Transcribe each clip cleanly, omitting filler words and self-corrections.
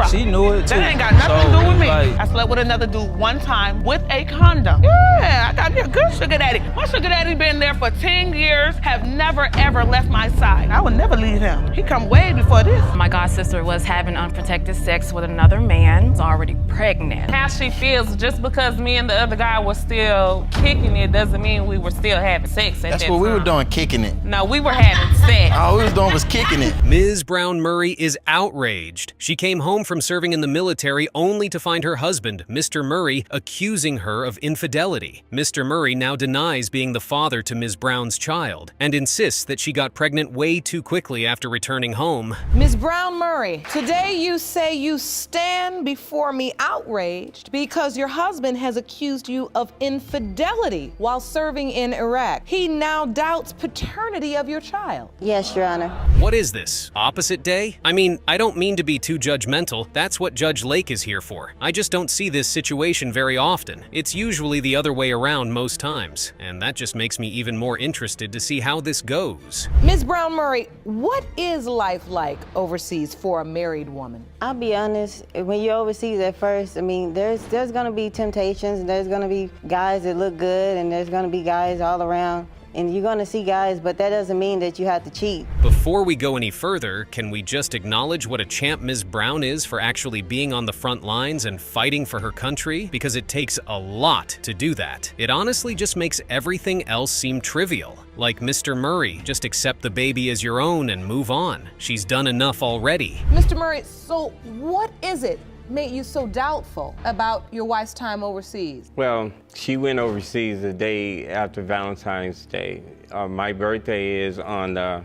problem. She knew it too. That ain't got nothing to do with me. Like, I slept with another dude one time with a condom. Yeah, I got me a good sugar daddy. My sugar daddy been there for 10 years, have never ever left my side. I would never leave him. He come way before this. My god sister was having unprotected sex with another man, was already pregnant. How she feels, just because me and the other guy were still kicking it doesn't mean we were still having sex at that time. That's what we were doing, kicking it. No, we were having sex. All we was doing was kicking it. Ms. Brown Murray is outraged. She came home from serving in the military only to find her husband, Mr. Murray, accusing her of infidelity. Mr. Murray now denies being the father to Ms. Brown's child and insists that she got pregnant way too quickly after returning home. Ms. Brown Murray, today you say you stand before me outraged because your husband has accused you of infidelity while serving in Iraq. He now doubts paternity of your child. Yes, Your Honor. What is this? Opposite day? I mean, I don't mean to be too judgmental. That's what Judge Lake is here for. I just don't see this situation very often. It's usually the other way around most times, and that just makes me even more interested to see how this goes. Ms. Brown Murray, what is life like overseas for a married woman? I'll be honest, when you're overseas at first, I mean, there's gonna be temptations, there's gonna be guys that look good, and there's gonna be guys all around. And you're gonna see guys, but that doesn't mean that you have to cheat. Before we go any further, can we just acknowledge what a champ Ms. Brown is for actually being on the front lines and fighting for her country? Because it takes a lot to do that. It honestly just makes everything else seem trivial. Like Mr. Murray, just accept the baby as your own and move on. She's done enough already. Mr. Murray, so what is it made you so doubtful about your wife's time overseas? Well, she went overseas the day after Valentine's Day. My birthday is on the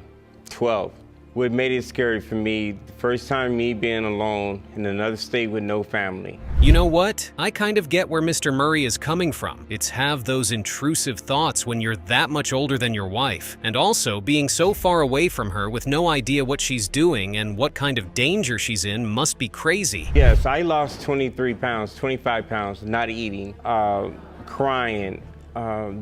12th. What made it scary for me, the first time me being alone in another state with no family. You know what? I kind of get where Mr. Murray is coming from. It's have those intrusive thoughts when you're that much older than your wife, and also being so far away from her with no idea what she's doing and what kind of danger she's in must be crazy. Yes, I lost 23 pounds, 25 pounds, not eating, crying.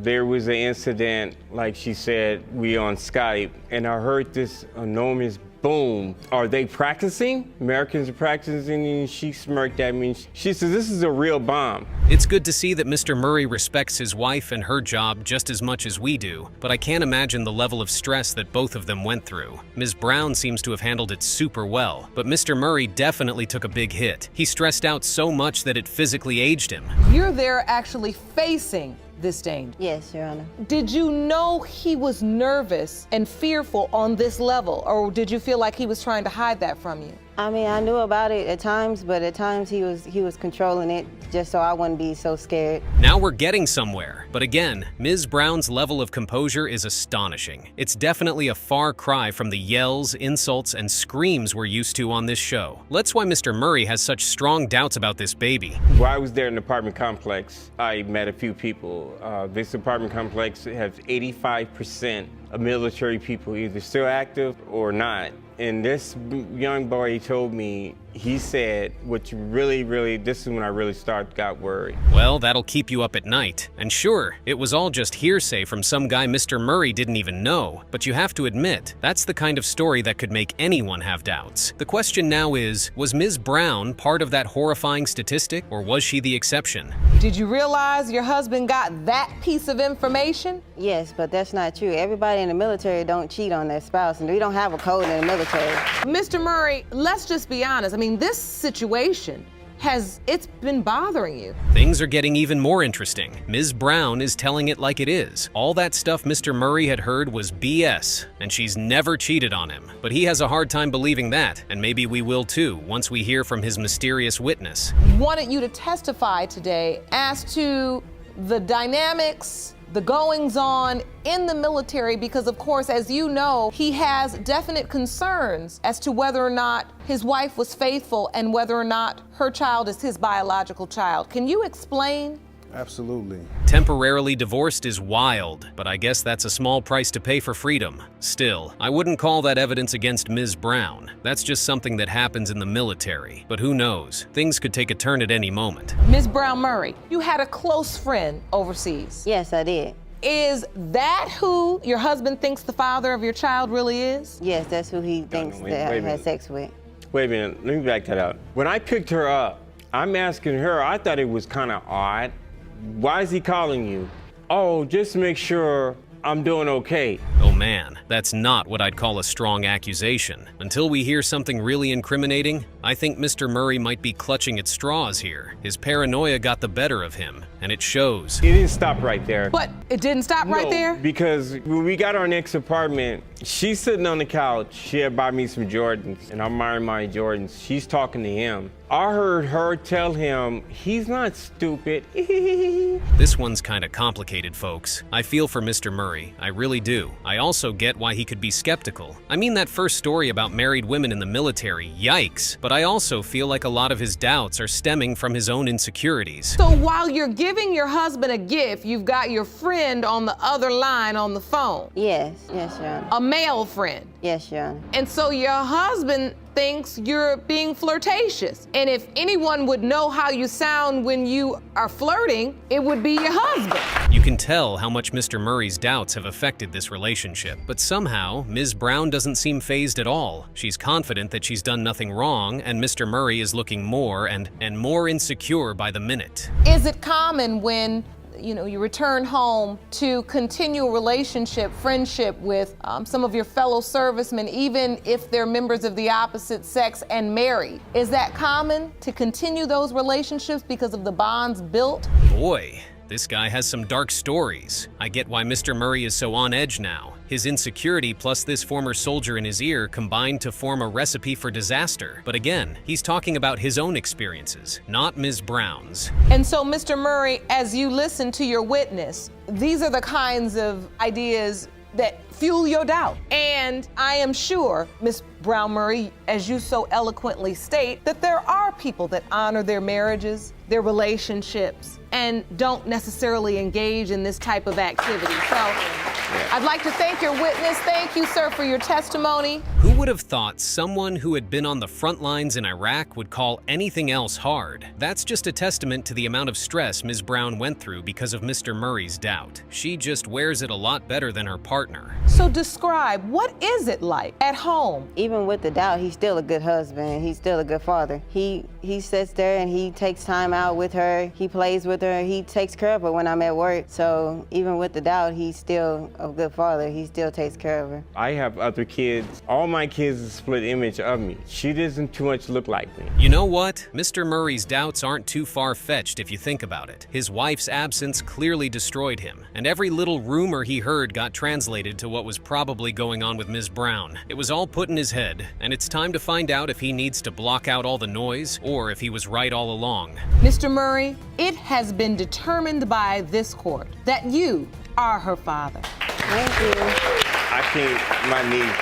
There was an incident, like she said, we on Skype, and I heard this enormous boom. Are they practicing? Americans are practicing, and she smirked at me. She says, this is a real bomb. It's good to see that Mr. Murray respects his wife and her job just as much as we do, but I can't imagine the level of stress that both of them went through. Ms. Brown seems to have handled it super well, but Mr. Murray definitely took a big hit. He stressed out so much that it physically aged him. You're there actually facing this danger. Yes, Your Honor. Did you know he was nervous and fearful on this level, or did you feel like he was trying to hide that from you? I mean, I knew about it at times, but at times he was controlling it just so I wouldn't be so scared. Now we're getting somewhere. But again, Ms. Brown's level of composure is astonishing. It's definitely a far cry from the yells, insults, and screams we're used to on this show. That's why Mr. Murray has such strong doubts about this baby. While I was there in the apartment complex, I met a few people. This apartment complex has 85% of military people either still active or not. And this young boy, he told me, he said, what you really, this is when I really got worried. Well, that'll keep you up at night. And sure, it was all just hearsay from some guy Mr. Murray didn't even know. But you have to admit, that's the kind of story that could make anyone have doubts. The question now is, was Ms. Brown part of that horrifying statistic, or was she the exception? Did you realize your husband got that piece of information? Yes, but that's not true. Everybody in the military don't cheat on their spouse, and we don't have a code in the military. Mr. Murray, let's just be honest. I mean, this situation it's been bothering you. Things are getting even more interesting. Ms. Brown is telling it like it is. All that stuff Mr. Murray had heard was BS, and she's never cheated on him. But he has a hard time believing that, and maybe we will too, once we hear from his mysterious witness. Wanted you to testify today as to the dynamics, the goings-on in the military, because of course, as you know, he has definite concerns as to whether or not his wife was faithful and whether or not her child is his biological child. Can you explain? Absolutely. Temporarily divorced is wild, but I guess that's a small price to pay for freedom. Still, I wouldn't call that evidence against Ms. Brown. That's just something that happens in the military. But who knows? Things could take a turn at any moment. Ms. Brown Murray, you had a close friend overseas. Yes, I did. Is that who your husband thinks the father of your child really is? Yes, that's who he thinks that I had sex with. Wait a minute, let me back that up. When I picked her up, I'm asking her, I thought it was kind of odd. Why is he calling you? Oh, just to make sure I'm doing okay. Oh man, that's not what I'd call a strong accusation. Until we hear something really incriminating, I think Mr. Murray might be clutching at straws here. His paranoia got the better of him, and it shows. It didn't stop right there. But it didn't stop right there? Because when we got our next apartment, she's sitting on the couch. She had bought me some Jordans, and I'm wearing my Jordans. She's talking to him. I heard her tell him, he's not stupid. This one's kind of complicated, folks. I feel for Mr. Murray, I really do. I also get why he could be skeptical. I mean, that first story about married women in the military, yikes. But I also feel like a lot of his doubts are stemming from his own insecurities. So while you're giving your husband a gift, you've got your friend on the other line on the phone. Yes, Your Honor. A male friend. Yes, Your Honor. And so your husband thinks you're being flirtatious. And if anyone would know how you sound when you are flirting, it would be your husband. You can tell how much Mr. Murray's doubts have affected this relationship, but somehow, Ms. Brown doesn't seem fazed at all. She's confident that she's done nothing wrong, and Mr. Murray is looking more and more insecure by the minute. Is it common when you return home to continue a relationship, friendship with some of your fellow servicemen, even if they're members of the opposite sex and married? Is that common to continue those relationships because of the bonds built? Boy, this guy has some dark stories. I get why Mr. Murray is so on edge now. His insecurity plus this former soldier in his ear combined to form a recipe for disaster. But again, he's talking about his own experiences, not Ms. Brown's. And so, Mr. Murray, as you listen to your witness, these are the kinds of ideas that fuel your doubt. And I am sure, Ms. Brown Murray, as you so eloquently state, that there are people that honor their marriages, their relationships, and don't necessarily engage in this type of activity. So I'd like to thank your witness. Thank you, sir, for your testimony. Who would have thought someone who had been on the front lines in Iraq would call anything else hard? That's just a testament to the amount of stress Ms. Brown went through because of Mr. Murray's doubt. She just wears it a lot better than her partner. So describe, what is it like at home? Even with the doubt, he's still a good husband. He's still a good father. He sits there and he takes time out with her. He plays with her. He takes care of her when I'm at work. So even with the doubt, he's still a good father. He still takes care of her. I have other kids. All my kids are a split image of me. She doesn't too much look like me. You know what? Mr. Murray's doubts aren't too far-fetched if you think about it. His wife's absence clearly destroyed him, and every little rumor he heard got translated to what was probably going on with Ms. Brown. It was all put in his head, and it's time to find out if he needs to block out all the noise or if he was right all along. Mr. Murray, it has been determined by this court that you are her father. Thank you. I think my niece.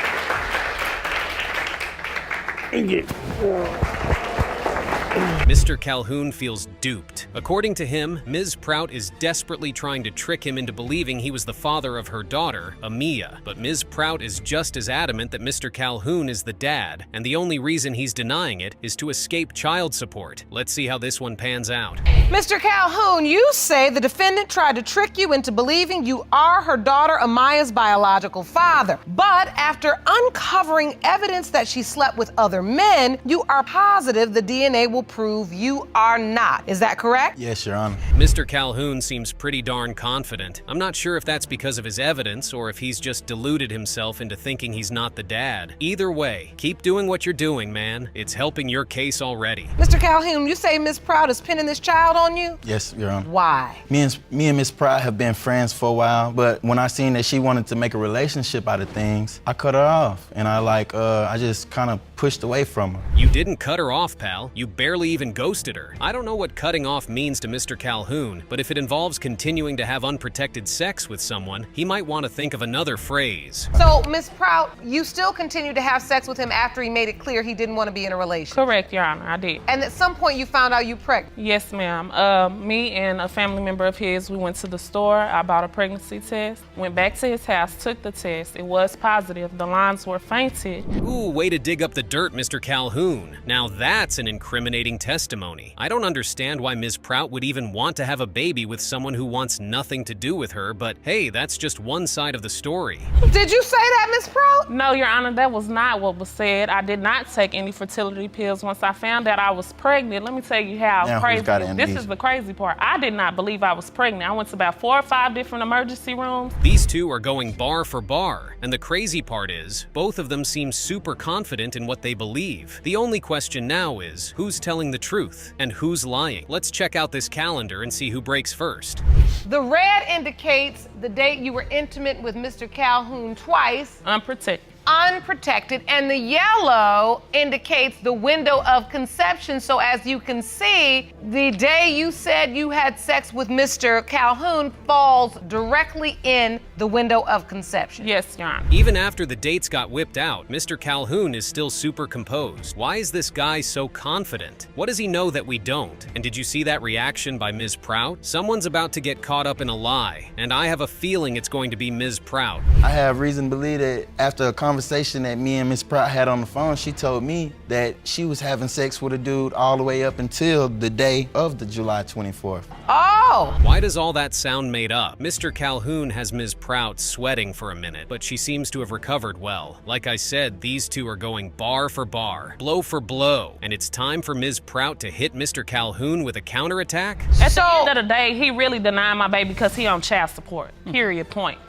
Mr. Calhoun feels duped. According to him, Ms. Prout is desperately trying to trick him into believing he was the father of her daughter, Amiyah. But Ms. Prout is just as adamant that Mr. Calhoun is the dad, and the only reason he's denying it is to escape child support. Let's see how this one pans out. Mr. Calhoun, you say the defendant tried to trick you into believing you are her daughter Amiyah's biological father. But after uncovering evidence that she slept with other men, you are positive the DNA will prove you are not. Is that correct? Yes, Your Honor. Mr. Calhoun seems pretty darn confident. I'm not sure if that's because of his evidence or if he's just deluded himself into thinking he's not the dad. Either way, keep doing what you're doing, man. It's helping your case already. Mr. Calhoun, you say Ms. Prout is pinning this child on you? Yes, Your Honor. Why? Me and Miss Pride have been friends for a while, but when I seen that she wanted to make a relationship out of things, I cut her off, and I just kind of pushed away from her. You didn't cut her off, pal. You barely even ghosted her. I don't know what cutting off means to Mr. Calhoun, but if it involves continuing to have unprotected sex with someone, he might want to think of another phrase. So, Ms. Prout, you still continued to have sex with him after he made it clear he didn't want to be in a relationship? Correct, Your Honor, I did. And at some point you found out you pregnant? Yes, ma'am. Me and a family member of his, we went to the store. I bought a pregnancy test, went back to his house, took the test. It was positive. The lines were fainted. Ooh, way to dig up the dirt, Mr. Calhoun. Now that's an incriminating incriminating testimony. I don't understand why Ms. Prout would even want to have a baby with someone who wants nothing to do with her, but hey, that's just one side of the story. Did you say that, Miss Prout? No, Your Honor, that was not what was said. I did not take any fertility pills. Once I found out I was pregnant, let me tell you how Now, crazy. who's got This amnesia? is the crazy part. I did not believe I was pregnant. I went to about 4 or 5 different emergency rooms. These two are going bar for bar, and the crazy part is, both of them seem super confident in what they believe. The only question now is, who's telling the truth and who's lying? Let's check out this calendar and see who breaks first. The red indicates the date you were intimate with Mr. Calhoun twice, Unprotected. unprotected, and the yellow indicates the window of conception. So as you can see, the day you said you had sex with Mr. Calhoun falls directly in the window of conception. Yes, Your Honor. Even after the dates got whipped out, Mr. Calhoun is still super composed. Why is this guy so confident? What does he know that we don't? And did you see that reaction by Ms. Prout? Someone's about to get caught up in a lie, and I have a feeling it's going to be Ms. Prout. I have reason to believe that after a conversation that me and Miss Prout had on the phone, she told me that she was having sex with a dude all the way up until the day of the July 24th. Oh! Why does all that sound made up? Mr. Calhoun has Ms. Prout sweating for a minute, but she seems to have recovered well. Like I said, these two are going bar for bar, blow for blow, and it's time for Ms. Prout to hit Mr. Calhoun with a counterattack? At the end of the day, he really denied my baby because he on child support. Period. Point.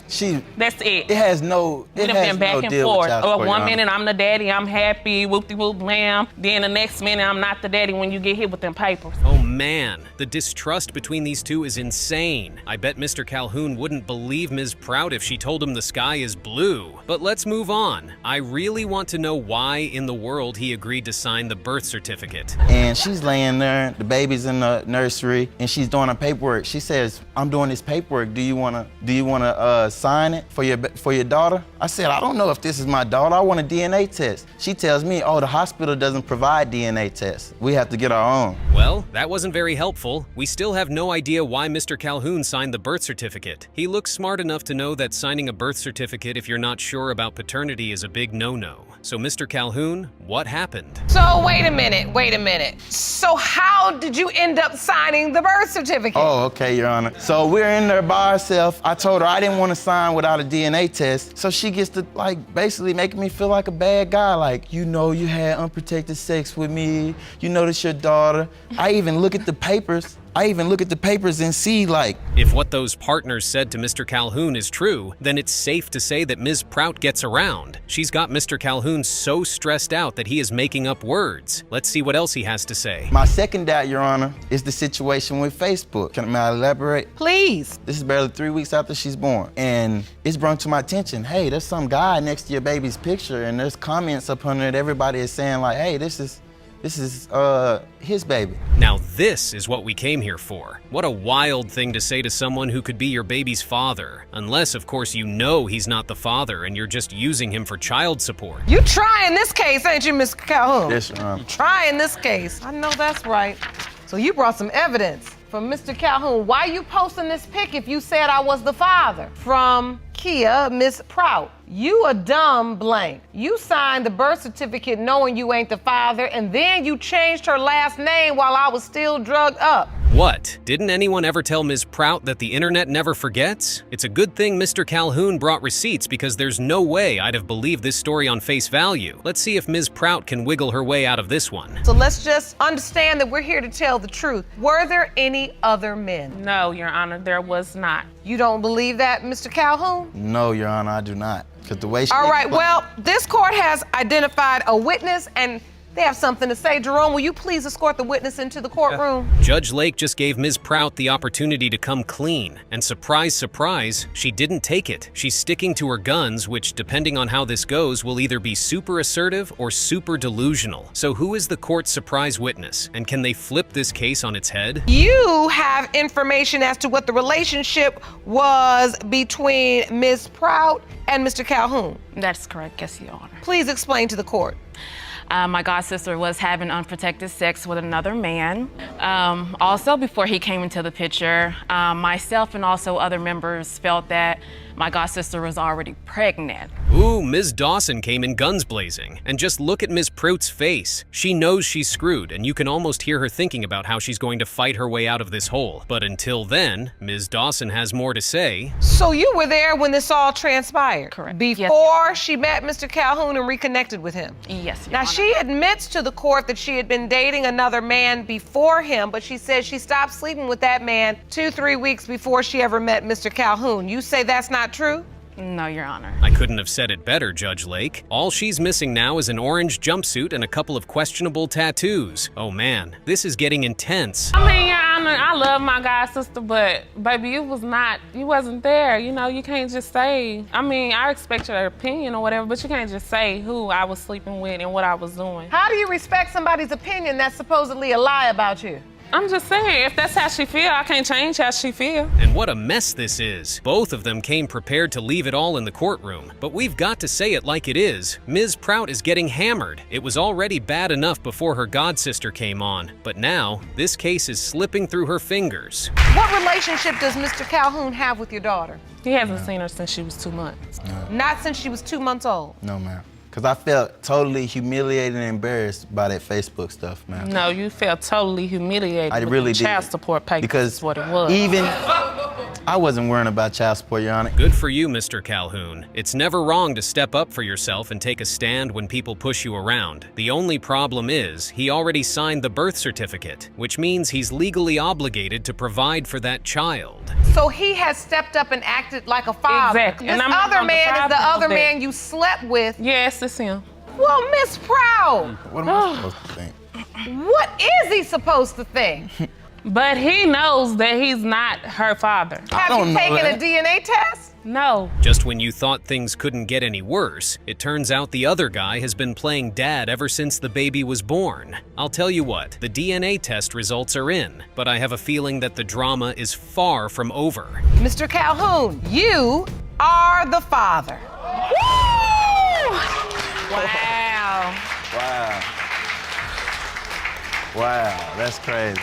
That's it. It has no, We've been back and forth. Or One minute I'm the daddy, I'm happy, whoop-de-whoop, blam. Then the next minute I'm not the daddy when you get hit with them papers. Oh man, the distrust between these two is insane. I bet Mr. Calhoun wouldn't believe Ms. Prout if she told him the sky is blue. But let's move on. I really want to know why in the world he agreed to sign the birth certificate. And she's laying there, the baby's in the nursery, and she's doing her paperwork. She says, "I'm doing this paperwork. Do you wanna sign it for your daughter?" I said, "I don't know if this is my daughter. I want a DNA test." She tells me, "Oh, the hospital doesn't provide DNA tests. We have to get our own." Well, that wasn't very helpful. We still have no idea why Mr. Calhoun signed the birth certificate. He looks smart enough to know that signing a birth certificate if you're not sure about paternity is a big no-no. So Mr. Calhoun, what happened? So wait a minute. So how did you end up signing the birth certificate? Oh, okay, Your Honor. So we're in there by herself. I told her I didn't want to sign without a DNA test. So she gets to basically making me feel like a bad guy. Like, you know you had unprotected sex with me. You know that's your daughter. I even look at the papers. And see If what those partners said to Mr. Calhoun is true, then it's safe to say that Ms. Prout gets around. She's got Mr. Calhoun so stressed out that he is making up words. Let's see what else he has to say. My second doubt, Your Honor, is the situation with Facebook. May I elaborate? Please. This is barely 3 weeks after she's born. And it's brought to my attention, hey, there's some guy next to your baby's picture, and there's comments up under it. Everybody is saying like, hey, this is his baby. Now this is what we came here for. What a wild thing to say to someone who could be your baby's father. Unless, of course, you know he's not the father and you're just using him for child support. You trying this case, ain't you, Mr. Calhoun? Yes, Your Honor. Trying this case. I know that's right. So you brought some evidence from Mr. Calhoun. Why you posting this pic if you said I was the father? From Kia, Miss Prout. You a dumb blank. You signed the birth certificate knowing you ain't the father, and then you changed her last name while I was still drugged up. What? Didn't anyone ever tell Ms. Prout that the internet never forgets? It's a good thing Mr. Calhoun brought receipts because there's no way I'd have believed this story on face value. Let's see if Ms. Prout can wiggle her way out of this one. So let's just understand that we're here to tell the truth. Were there any other men? No, Your Honor, there was not. You don't believe that, Mr. Calhoun? No, Your Honor, I do not. Because the way she All right, well, this court has identified a witness and they have something to say. Jerome, will you please escort the witness into the courtroom? Judge Lake just gave Ms. Prout the opportunity to come clean. And surprise, surprise, she didn't take it. She's sticking to her guns, which, depending on how this goes, will either be super assertive or super delusional. So who is the court's surprise witness? And can they flip this case on its head? You have information as to what the relationship was between Ms. Prout and Mr. Calhoun. That's correct, yes, Your Honor. Please explain to the court. My godsister was having unprotected sex with another man. Also, before he came into the picture, myself and also other members felt that my god sister was already pregnant. Ooh, Ms. Dawson came in guns blazing. And just look at Ms. Prout's face. She knows she's screwed, and you can almost hear her thinking about how she's going to fight her way out of this hole. But until then, Ms. Dawson has more to say. So you were there when this all transpired? Correct. Before she met Mr. Calhoun and reconnected with him? Yes, Your Now, Honor. she admits to the court that she had been dating another man before him, but she says she stopped sleeping with that man 2-3 weeks before she ever met Mr. Calhoun. You say that's not true? No, Your Honor. I couldn't have said it better, Judge Lake. All she's missing now is an orange jumpsuit and a couple of questionable tattoos. Oh man, this is getting intense. I mean, Your Honor, I love my god sister, but baby, you wasn't there. You know, you can't just say, I mean, I expect your opinion or whatever, but you can't just say who I was sleeping with and what I was doing. How do you respect somebody's opinion that's supposedly a lie about you? I'm just saying, if that's how she feel, I can't change how she feel. And what a mess this is. Both of them came prepared to leave it all in the courtroom. But we've got to say it like it is. Ms. Prout is getting hammered. It was already bad enough before her godsister came on. But now, this case is slipping through her fingers. What relationship does Mr. Calhoun have with your daughter? He hasn't seen her since she was 2 months. Not since she was 2 months old. No, ma'am. Because I felt totally humiliated and embarrassed by that Facebook stuff, man. No, you felt totally humiliated. I with really the did. child support papers Because is what it was. even I wasn't worrying about child support, Your Honor. Good for you, Mr. Calhoun. It's never wrong to step up for yourself and take a stand when people push you around. The only problem is, he already signed the birth certificate, which means he's legally obligated to provide for that child. So he has stepped up and acted like a father. Exactly. This And I'm not other gonna man is deprive the him of other that. man you slept with. Yes, it's him. Well, Miss Prout, What am I supposed to think? what is he supposed to think? But he knows that he's not her father. Have don't you know taken that. a DNA test? No. Just when you thought things couldn't get any worse, it turns out the other guy has been playing dad ever since the baby was born. I'll tell you what, the DNA test results are in, but I have a feeling that the drama is far from over. Mr. Calhoun, you are the father. Wow. Wow. Wow, that's crazy.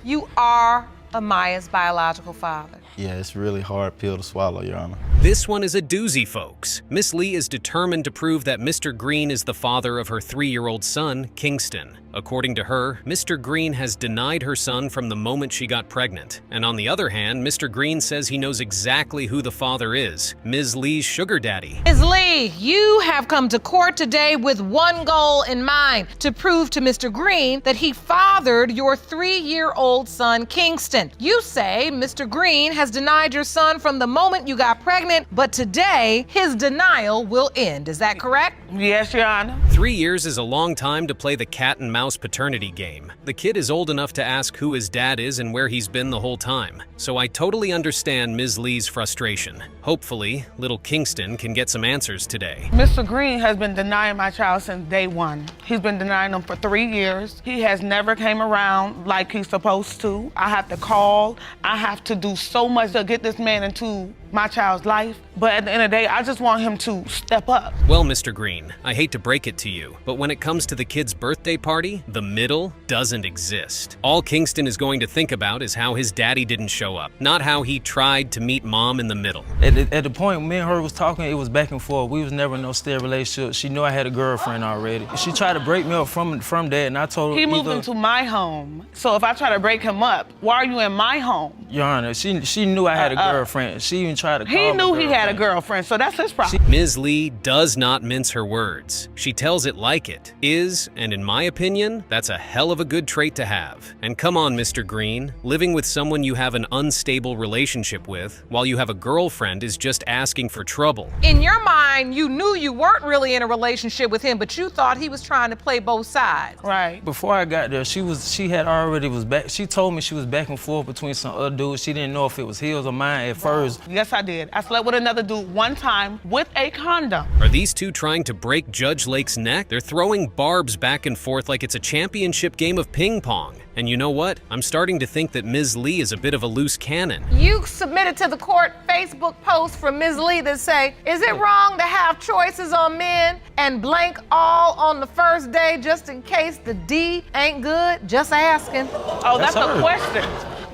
You are Amiyah's biological father. Yeah, it's a really hard pill to swallow, Your Honor. This one is a doozy, folks. Miss Lee is determined to prove that Mr. Green is the father of her 3-year-old son, Kingston. According to her, Mr. Green has denied her son from the moment she got pregnant. And on the other hand, Mr. Green says he knows exactly who the father is, Ms. Lee's sugar daddy. Ms. Lee, you have come to court today with one goal in mind, to prove to Mr. Green that he fathered your 3-year-old son, Kingston. You say Mr. Green has denied your son from the moment you got pregnant, but today his denial will end. Is that correct? Yes, Your Honor. 3 years is a long time to play the cat and mouse paternity game. The kid is old enough to ask who his dad is and where he's been the whole time. So I totally understand Ms. Lee's frustration. Hopefully, little Kingston can get some answers today. Mr. Green has been denying my child since day one. He's been denying him for 3 years. He has never came around like he's supposed to. I have to call. I have to do so much to get this man into my child's life. But at the end of the day, I just want him to step up. Well, Mr. Green, I hate to break it to you, but when it comes to the kid's birthday party, the middle doesn't exist. All Kingston is going to think about is how his daddy didn't show up, not how he tried to meet mom in the middle. At the point me and her was talking, it was back and forth. We was never in no steady relationship. She knew I had a girlfriend already. She tried to break me up from that, and I told her He moved into my home. So if I try to break him up, why are you in my home? Your Honor, she knew I had a girlfriend. She even tried to call He me knew he had a girlfriend. girlfriend, so that's his problem. Ms. Lee does not mince her words. She tells it like it is, and in my opinion, that's a hell of a good trait to have. And come on, Mr. Green, living with someone you have an unstable relationship with while you have a girlfriend is just asking for trouble. In your mind, you knew you weren't really in a relationship with him, but you thought he was trying to play both sides. Right. Before I got there, she told me she was back and forth between some other dudes. She didn't know if it was his or mine at first. Yes, I did. I slept with another dude one time with a condom. Are these two trying to break Judge Lake's neck? They're throwing barbs back and forth like it's a championship game of ping pong. And you know what? I'm starting to think that Ms. Lee is a bit of a loose cannon. You submitted to the court Facebook posts from Ms. Lee that say, is it wrong to have choices on men and blank all on the first day just in case the D ain't good? Just asking. Oh, that's a question.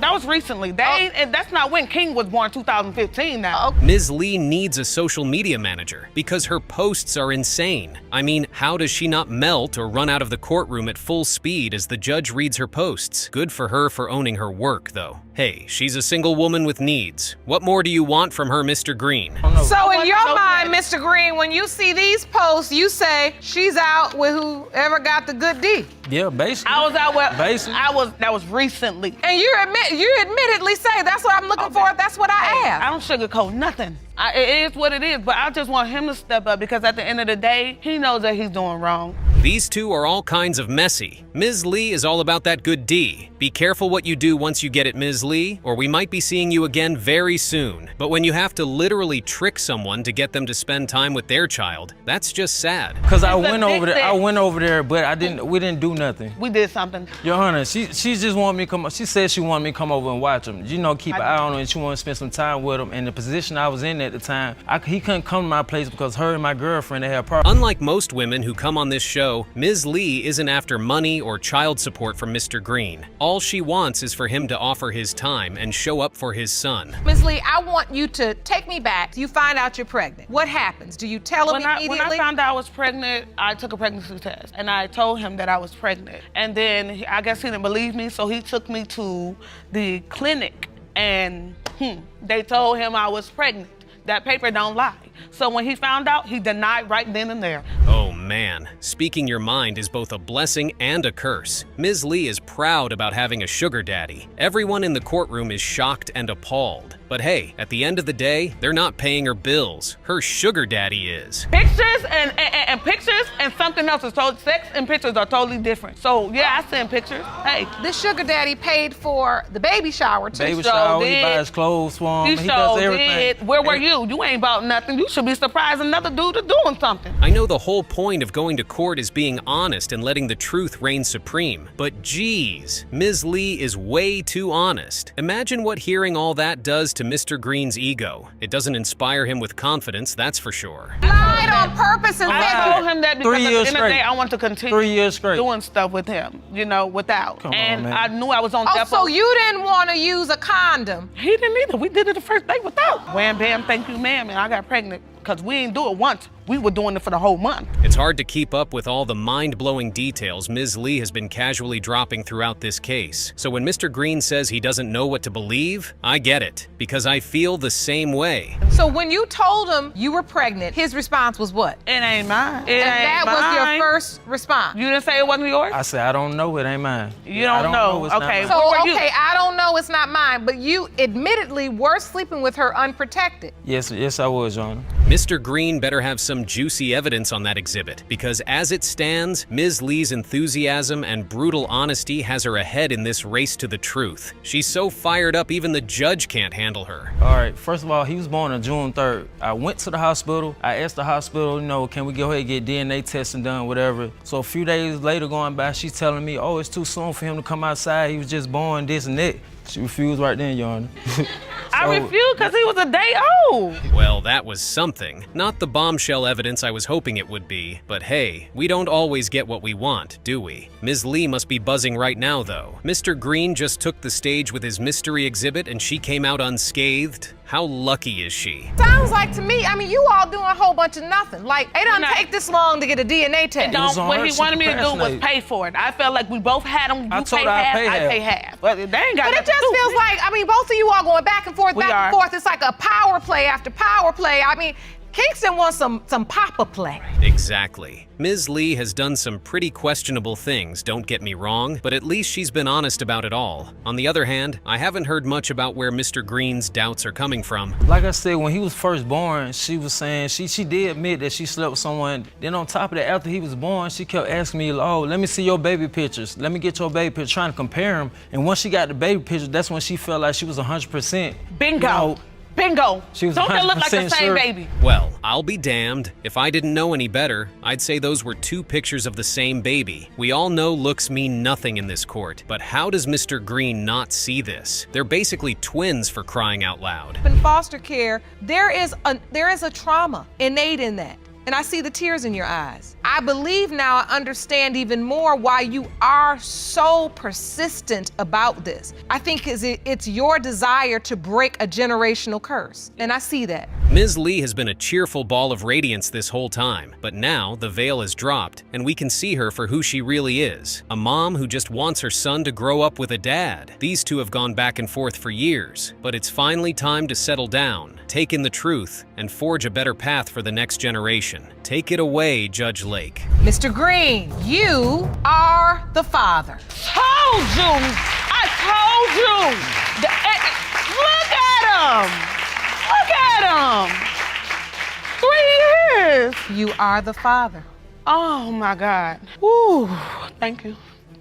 That was recently. And that's not when King was born, 2015 now. Ms. Lee needs a social media manager because her posts are insane. I mean, how does she not melt or run out of the courtroom at full speed as the judge reads her posts? Good for her for owning her work, though. Hey, she's a single woman with needs. What more do you want from her, Mr. Green? So in your mind, Mr. Green, when you see these posts, you say she's out with whoever got the good D. Yeah, basically. I was out with, Basically. that was recently. And you admittedly say that's what I'm looking for, that's what I am. I don't sugarcoat nothing. It is what it is, but I just want him to step up because at the end of the day, he knows that he's doing wrong. These two are all kinds of messy. Ms. Lee is all about that good D. Be careful what you do once you get it, Ms. Lee, or we might be seeing you again very soon. But when you have to literally trick someone to get them to spend time with their child, that's just sad. Cause I went over there, but we didn't do nothing. We did something. Your Honor, she just wanted me to come. She said she wanted me to come over and watch him. You know, keep an eye on him, and she wanted to spend some time with him. And the position I was in at the time, he couldn't come to my place because her and my girlfriend, they had problems. Unlike most women who come on this show, Ms. Lee isn't after money or child support from Mr. Green. All she wants is for him to offer his time and show up for his son. Ms. Lee, I want you to take me back. You find out you're pregnant. What happens? Do you tell him immediately? When I found out I was pregnant, I took a pregnancy test and I told him that I was pregnant. And then I guess he didn't believe me, so he took me to the clinic and they told him I was pregnant. That paper don't lie. So when he found out, he denied right then and there. Oh man, speaking your mind is both a blessing and a curse. Ms. Lee is proud about having a sugar daddy. Everyone in the courtroom is shocked and appalled. But hey, at the end of the day, they're not paying her bills. Her sugar daddy is. Pictures and pictures and something else is totally, sex and pictures are totally different. So yeah, I send pictures. Hey. This sugar daddy paid for the baby shower too. Baby shower, he buys clothes for him. He does everything. Where were you? You ain't bought nothing. You should be surprised another dude is doing something. I know the whole point of going to court is being honest and letting the truth reign supreme. But geez, Ms. Lee is way too honest. Imagine what hearing all that does to Mr. Green's ego. It doesn't inspire him with confidence, that's for sure. Lied on purpose and I told him that because at the end of the day, I want to continue 3 years straight doing stuff with him, you know, without. Come on, and man. I knew I was on death so row. you didn't want to use a condom? He didn't either. We did it the first day without. Wham, bam, thank you, ma'am, and I got pregnant because we didn't do it once. We were doing it for the whole month. It's hard to keep up with all the mind-blowing details Ms. Lee has been casually dropping throughout this case. So when Mr. Green says he doesn't know what to believe, I get it, because I feel the same way. So when you told him you were pregnant, his response was what? It ain't mine. That was your first response? You didn't say it wasn't yours? I said, I don't know, it ain't mine. You don't know. It's Okay. not mine. So, okay, I don't know, it's not mine, but you admittedly were sleeping with her unprotected. Yes, I was, Your Honor. Mr. Green better have some juicy evidence on that exhibit, because as it stands, Ms. Lee's enthusiasm and brutal honesty has her ahead in this race to the truth. She's so fired up even the judge can't handle her. All right, first of all, he was born on June 3rd. I went to the hospital. I asked the hospital, you know, can we go ahead and get DNA testing done, whatever. So a few days later going by, she's telling me, oh, it's too soon for him to come outside. He was just born, this and that. She refused right then, Your Honor. I refused because he was a day old. Well, that was something. Not the bombshell evidence I was hoping it would be. But hey, we don't always get what we want, do we? Ms. Lee must be buzzing right now, though. Mr. Green just took the stage with his mystery exhibit and she came out unscathed. How lucky is she? Sounds like to me, I mean, you all doing a whole bunch of nothing. Like, it doesn't take this long to get a DNA test. What he wanted me to do was pay for it. I felt like we both had them. You pay half, I pay half. But they ain't got But it just feels like, I mean, both of you all going back and forth, back and forth. It's like a power play after power play. I mean, Kingston wants some papa play. Exactly. Ms. Lee has done some pretty questionable things, don't get me wrong, but at least she's been honest about it all. On the other hand, I haven't heard much about where Mr. Green's doubts are coming from. Like I said, when he was first born, she was saying, she did admit that she slept with someone. Then on top of that, after he was born, she kept asking me, oh, let me see your baby pictures. Let me get your baby pictures, trying to compare them. And once she got the baby pictures, that's when she felt like she was 100%. Bingo. You know, bingo. She was Don't they look like the same sure. baby? Well, I'll be damned. If I didn't know any better, I'd say those were two pictures of the same baby. We all know looks mean nothing in this court, but how does Mr. Green not see this? They're basically twins, for crying out loud. In foster care, there is a trauma innate in that. And I see the tears in your eyes. I believe now I understand even more why you are so persistent about this. I think it's your desire to break a generational curse, and I see that. Ms. Lee has been a cheerful ball of radiance this whole time, but now the veil is dropped and we can see her for who she really is. A mom who just wants her son to grow up with a dad. These two have gone back and forth for years, but it's finally time to settle down, take in the truth, and forge a better path for the next generation. Take it away, Judge Lake. Mr. Green, you are the father. Told you! I told you! Look at him! Look at him! 3 years! You are the father. Oh my God. Woo! Thank you.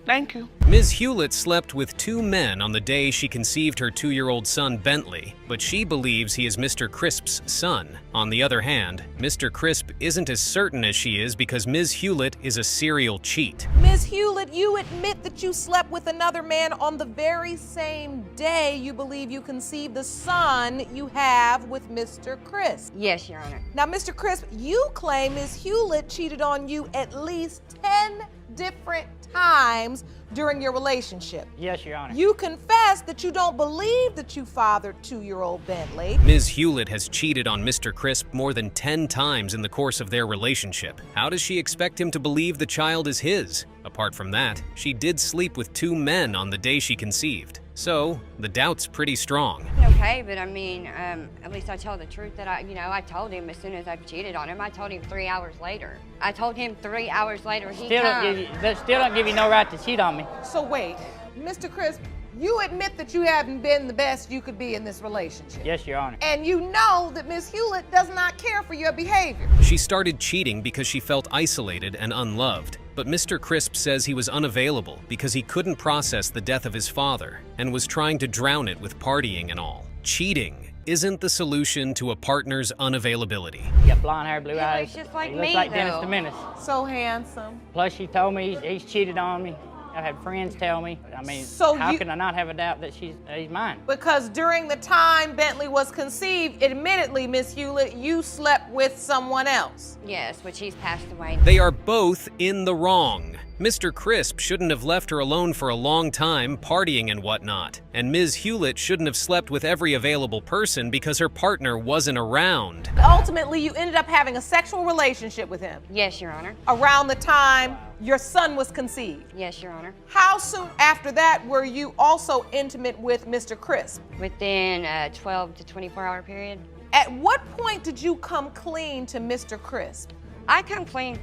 Thank you. Ms. Hewlett slept with 2 men on the day she conceived her 2-year-old son, Bentley, but she believes he is Mr. Crisp's son. On the other hand, Mr. Crisp isn't as certain as she is because Ms. Hewlett is a serial cheat. Ms. Hewlett, you admit that you slept with another man on the very same day you believe you conceived the son you have with Mr. Crisp. Yes, Your Honor. Now, Mr. Crisp, you claim Ms. Hewlett cheated on you at least 10 different times during your relationship. Yes, Your Honor. You confess that you don't believe that you fathered 2-year-old Bentley. Ms. Hewlett has cheated on Mr. Crisp more than 10 times in the course of their relationship. How does she expect him to believe the child is his? Apart from that, she did sleep with 2 men on the day she conceived. So, the doubt's pretty strong. Okay, but I mean, at least I tell the truth that I told him as soon as I cheated on him. I told him 3 hours later. I told him 3 hours later That still don't give you no right to cheat on me. So wait, Mr. Crisp, you admit that you haven't been the best you could be in this relationship. Yes, Your Honor. And you know that Ms. Hewlett does not care for your behavior. She started cheating because she felt isolated and unloved. But Mr. Crisp says he was unavailable because he couldn't process the death of his father and was trying to drown it with partying and all. Cheating isn't the solution to a partner's unavailability. You got blonde hair, blue eyes. looks just like He looks me, like Dennis though. the Menace. So handsome. Plus, she told me he's cheated on me. I've had friends tell me. I mean, So how you- can I not have a doubt that he's mine? Because during the time Bentley was conceived, admittedly, Ms. Hewlett, you slept with someone else. Yes, which he's passed away. They are both in the wrong. Mr. Crisp shouldn't have left her alone for a long time, partying and whatnot. And Ms. Hewlett shouldn't have slept with every available person because her partner wasn't around. Ultimately, you ended up having a sexual relationship with him Yes, Your Honor. around the time your son was conceived. Yes, Your Honor. How soon after that were you also intimate with Mr. Crisp? Within a 12 to 24-hour period. At what point did you come clean to Mr. Crisp? I come clean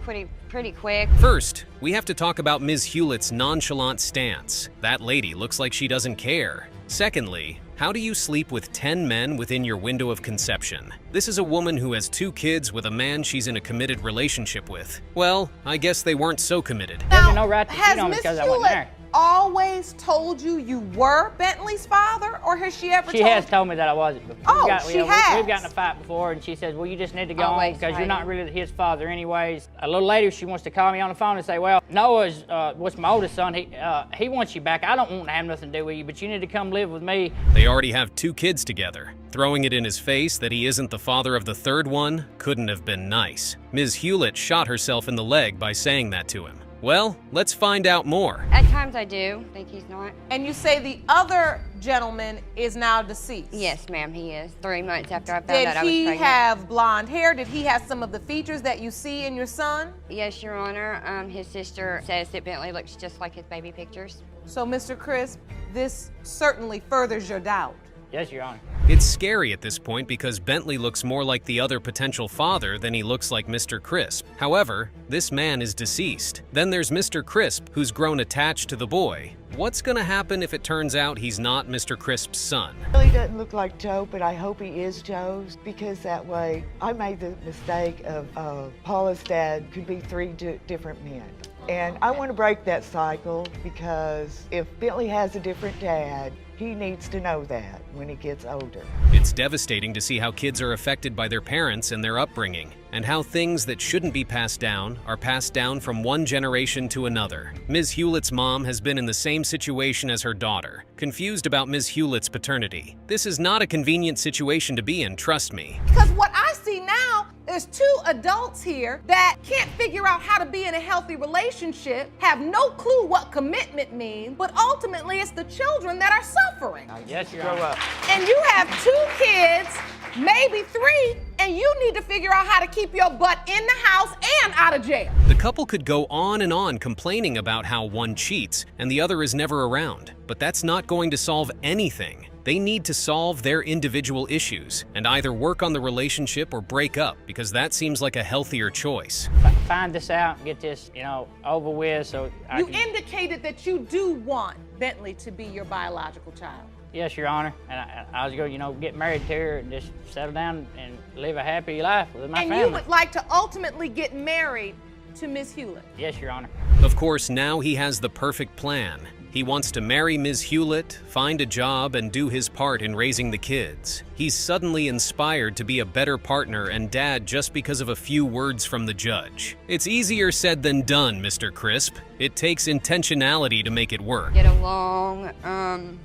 pretty quick. First, we have to talk about Ms. Hewlett's nonchalant stance. That lady looks like she doesn't care. Secondly, how do you sleep with 10 men within your window of conception? This is a woman who has 2 kids with a man she's in a committed relationship with. Well, I guess they weren't so committed. There's no right to has cheat on me Miss because I wasn't Hewlett there. always told you you were Bentley's father, or has she ever She told has you? told me that I wasn't before. Oh, she has. We've gotten in a fight before, and she says, well, you just need to go on Always because you're not fighting. really his father anyways. A little later, she wants to call me on the phone and say, well, Noah's, what's my oldest son, he wants you back. I don't want to have nothing to do with you, but you need to come live with me. They already have 2 kids together. Throwing it in his face that he isn't the father of the 3rd one couldn't have been nice. Ms. Hewlett shot herself in the leg by saying that to him. Well, let's find out more. At times I do think he's not. And you say the other gentleman is now deceased. Yes, ma'am, he is. 3 months after I found out I was Did he pregnant. have blonde hair? Did he have some of the features that you see in your son? Yes, Your Honor. His sister says that Bentley looks just like his baby pictures. So, Mr. Crisp, this certainly furthers your doubt. Yes, Your Honor. It's scary at this point because Bentley looks more like the other potential father than he looks like Mr. Crisp. However, this man is deceased. Then there's Mr. Crisp, who's grown attached to the boy. What's gonna happen if it turns out he's not Mr. Crisp's son? Really doesn't look like Joe, but I hope he is Joe's, because that way I made the mistake of Paula's dad could be 3 different men. And I want to break that cycle, because if Bentley has a different dad, he needs to know that when he gets older. It's devastating to see how kids are affected by their parents and their upbringing, and how things that shouldn't be passed down are passed down from one generation to another. Ms. Hewlett's mom has been in the same situation as her daughter, confused about Ms. Hewlett's paternity. This is not a convenient situation to be in, trust me. Because what I see see now there's two adults here that can't figure out how to be in a healthy relationship, have no clue what commitment means, but ultimately it's the children that are suffering. Yes, Your Honor. And you have 2 kids, maybe 3, and you need to figure out how to keep your butt in the house and out of jail. The couple could go on and on complaining about how one cheats and the other is never around, but that's not going to solve anything. They need to solve their individual issues and either work on the relationship or break up, because that seems like a healthier choice. Find this out and get this, over with so You indicated that you do want Bentley to be your biological child. Yes, Your Honor. And I was going to, get married to her and just settle down and live a happy life with my family. And you would like to ultimately get married to Ms. Hewlett? Yes, Your Honor. Of course, now he has the perfect plan. He wants to marry Ms. Hewlett, find a job, and do his part in raising the kids. He's suddenly inspired to be a better partner and dad just because of a few words from the judge. It's easier said than done, Mr. Crisp. It takes intentionality to make it work. Get along,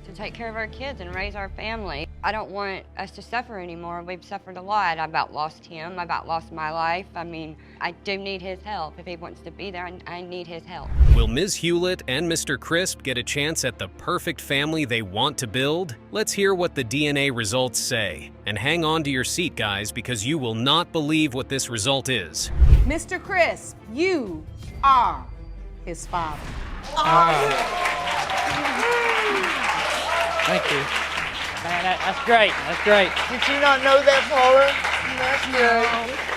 to take care of our kids and raise our family. I don't want us to suffer anymore. We've suffered a lot. I about lost him. I about lost my life. I mean, I do need his help. If he wants to be there, I need his help. Will Ms. Hewlett and Mr. Crisp get a chance at the perfect family they want to build? Let's hear what the DNA results say. And hang on to your seat, guys, because you will not believe what this result is. Mr. Crisp, you are his father. Thank you. Man, that's great. That's great. Did you not know that, Paula? That's great.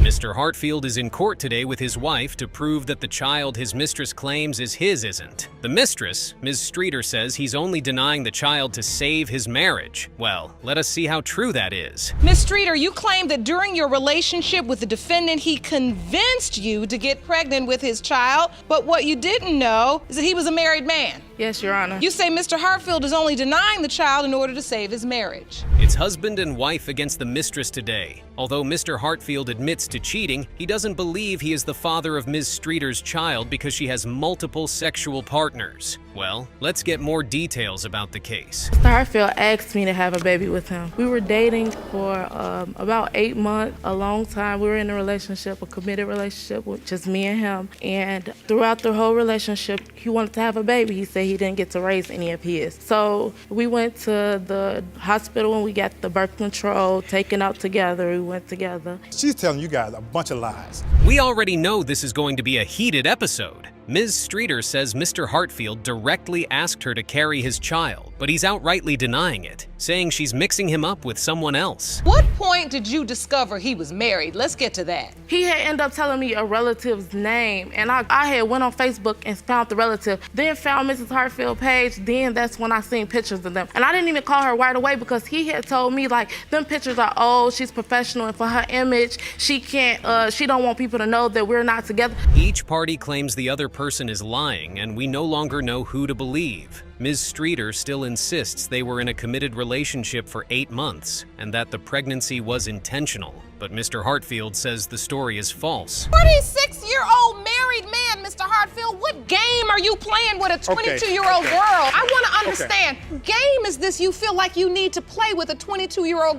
Mr. Heartfield is in court today with his wife to prove that the child his mistress claims is his isn't. The mistress, Ms. Streeter, says he's only denying the child to save his marriage. Well, let us see how true that is. Ms. Streeter, you claim that during your relationship with the defendant, he convinced you to get pregnant with his child, but what you didn't know is that he was a married man. Yes, Your Honor. You say Mr. Heartfield is only denying the child in order to save his marriage. It's husband and wife against the mistress today. Although Mr. Heartfield admits to cheating, he doesn't believe he is the father of Ms. Streeter's child because she has multiple sexual partners. Well, let's get more details about the case. Mr. Heartfield asked me to have a baby with him. We were dating for about 8 months, a long time. We were in a relationship, a committed relationship with just me and him. And throughout the whole relationship, he wanted to have a baby. He said he didn't get to raise any of his. So we went to the hospital and we got the birth control taken out together. We went together. She's telling you guys a bunch of lies. We already know this is going to be a heated episode. Ms. Streeter says Mr. Heartfield directly asked her to carry his child, but he's outrightly denying it, saying she's mixing him up with someone else. What point did you discover he was married? Let's get to that. He had ended up telling me a relative's name, and I had went on Facebook and found the relative, then found Mrs. Heartfield page, then that's when I seen pictures of them. And I didn't even call her right away because he had told me, like, them pictures are old, she's professional, and for her image, she don't want people to know that we're not together. Each party claims the other person is lying, and we no longer know who to believe. Ms. Streeter still insists they were in a committed relationship for 8 months and that the pregnancy was intentional. But Mr. Heartfield says the story is false. 46-year-old married man, Mr. Heartfield, what game are you playing with a 22-year-old girl? I want to understand, game is this you feel like you need to play with a 22-year-old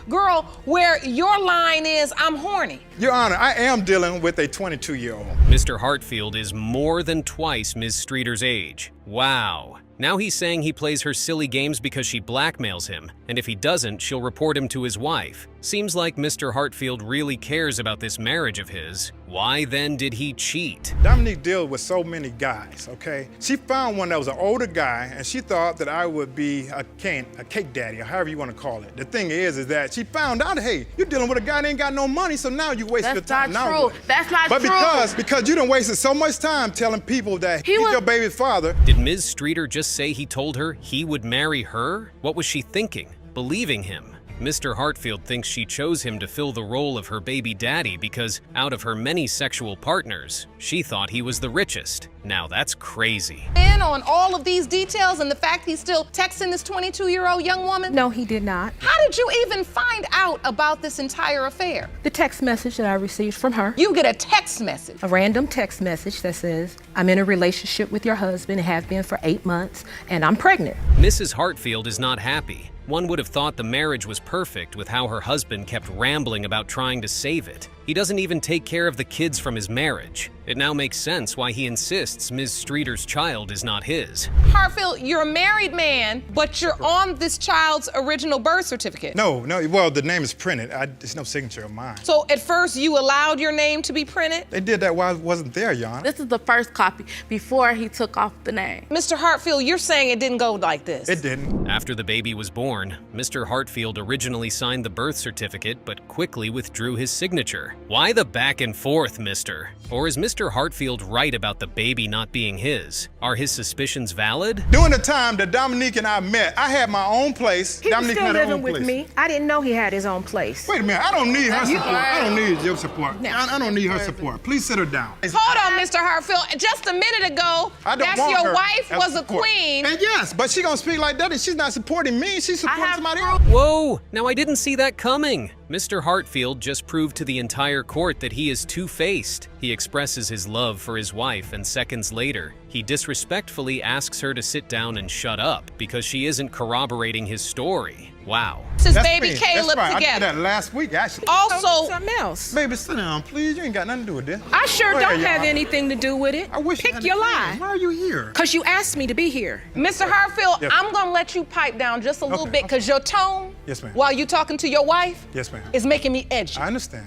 girl where your line is, I'm horny? Your Honor, I am dealing with a 22-year-old. Mr. Heartfield is more than twice Ms. Streeter's age. Wow. Now he's saying he plays her silly games because she blackmails him, and if he doesn't, she'll report him to his wife. Seems like Mr. Heartfield really cares about this marriage of his. Why then did he cheat? Dominique deals with so many guys, okay? She found one that was an older guy, and she thought that I would be a cake daddy, or however you want to call it. The thing is that she found out, hey, you're dealing with a guy that ain't got no money, so now you wasted your time. That's not true. That's not true. But because you done wasted so much time telling people that he's your baby's father. Did Ms. Streeter just say he told her he would marry her? What was she thinking? Believing him? Mr. Heartfield thinks she chose him to fill the role of her baby daddy because, out of her many sexual partners, she thought he was the richest. Now that's crazy. In on all of these details and the fact he's still texting this 22-year-old young woman? No, he did not. How did you even find out about this entire affair? The text message that I received from her. You get a text message? A random text message that says, I'm in a relationship with your husband and have been for 8 months, and I'm pregnant. Mrs. Heartfield is not happy. One would have thought the marriage was perfect with how her husband kept rambling about trying to save it. He doesn't even take care of the kids from his marriage. It now makes sense why he insists Ms. Streeter's child is not his. Heartfield, you're a married man, but you're on this child's original birth certificate. No, well, the name is printed. There's no signature of mine. So at first you allowed your name to be printed? They did that while I wasn't there, Your Honor. This is the first copy before he took off the name. Mr. Heartfield, you're saying it didn't go like this? It didn't. After the baby was born, Mr. Heartfield originally signed the birth certificate but quickly withdrew his signature. Why the back and forth, mister? Or is Mr. Heartfield right about the baby not being his? Are his suspicions valid? During the time that Dominique and I met, I had my own place. He was Dominique still had her living own with place. me. I didn't know he had his own place. Wait a minute, I don't need her support. I don't need your support. No. I don't need her support. Please sit her down. Hold on, Mr. Heartfield. Just a minute ago, that's your wife was a queen. And yes, but she gonna speak like that and she's not supporting me. She's supporting somebody else. Whoa, now I didn't see that coming. Mr. Heartfield just proved to the entire court that he is two-faced. He expresses his love for his wife, and seconds later, he disrespectfully asks her to sit down and shut up because she isn't corroborating his story. Wow. Since baby Caleb That's right. together. I did that last week, actually. Also, something else. Baby, sit down, please. You ain't got nothing to do with this. I sure Go don't ahead, Your have Honor. anything to do with it. I wish you Pick had your a lie. chance. Why are you here? Because you asked me to be here. Mr. Heartfield, Yes, I'm gonna let you pipe down just a little Okay, bit because your tone, Yes, ma'am. while you talking to your wife, Yes, ma'am. is making me edgy. I understand.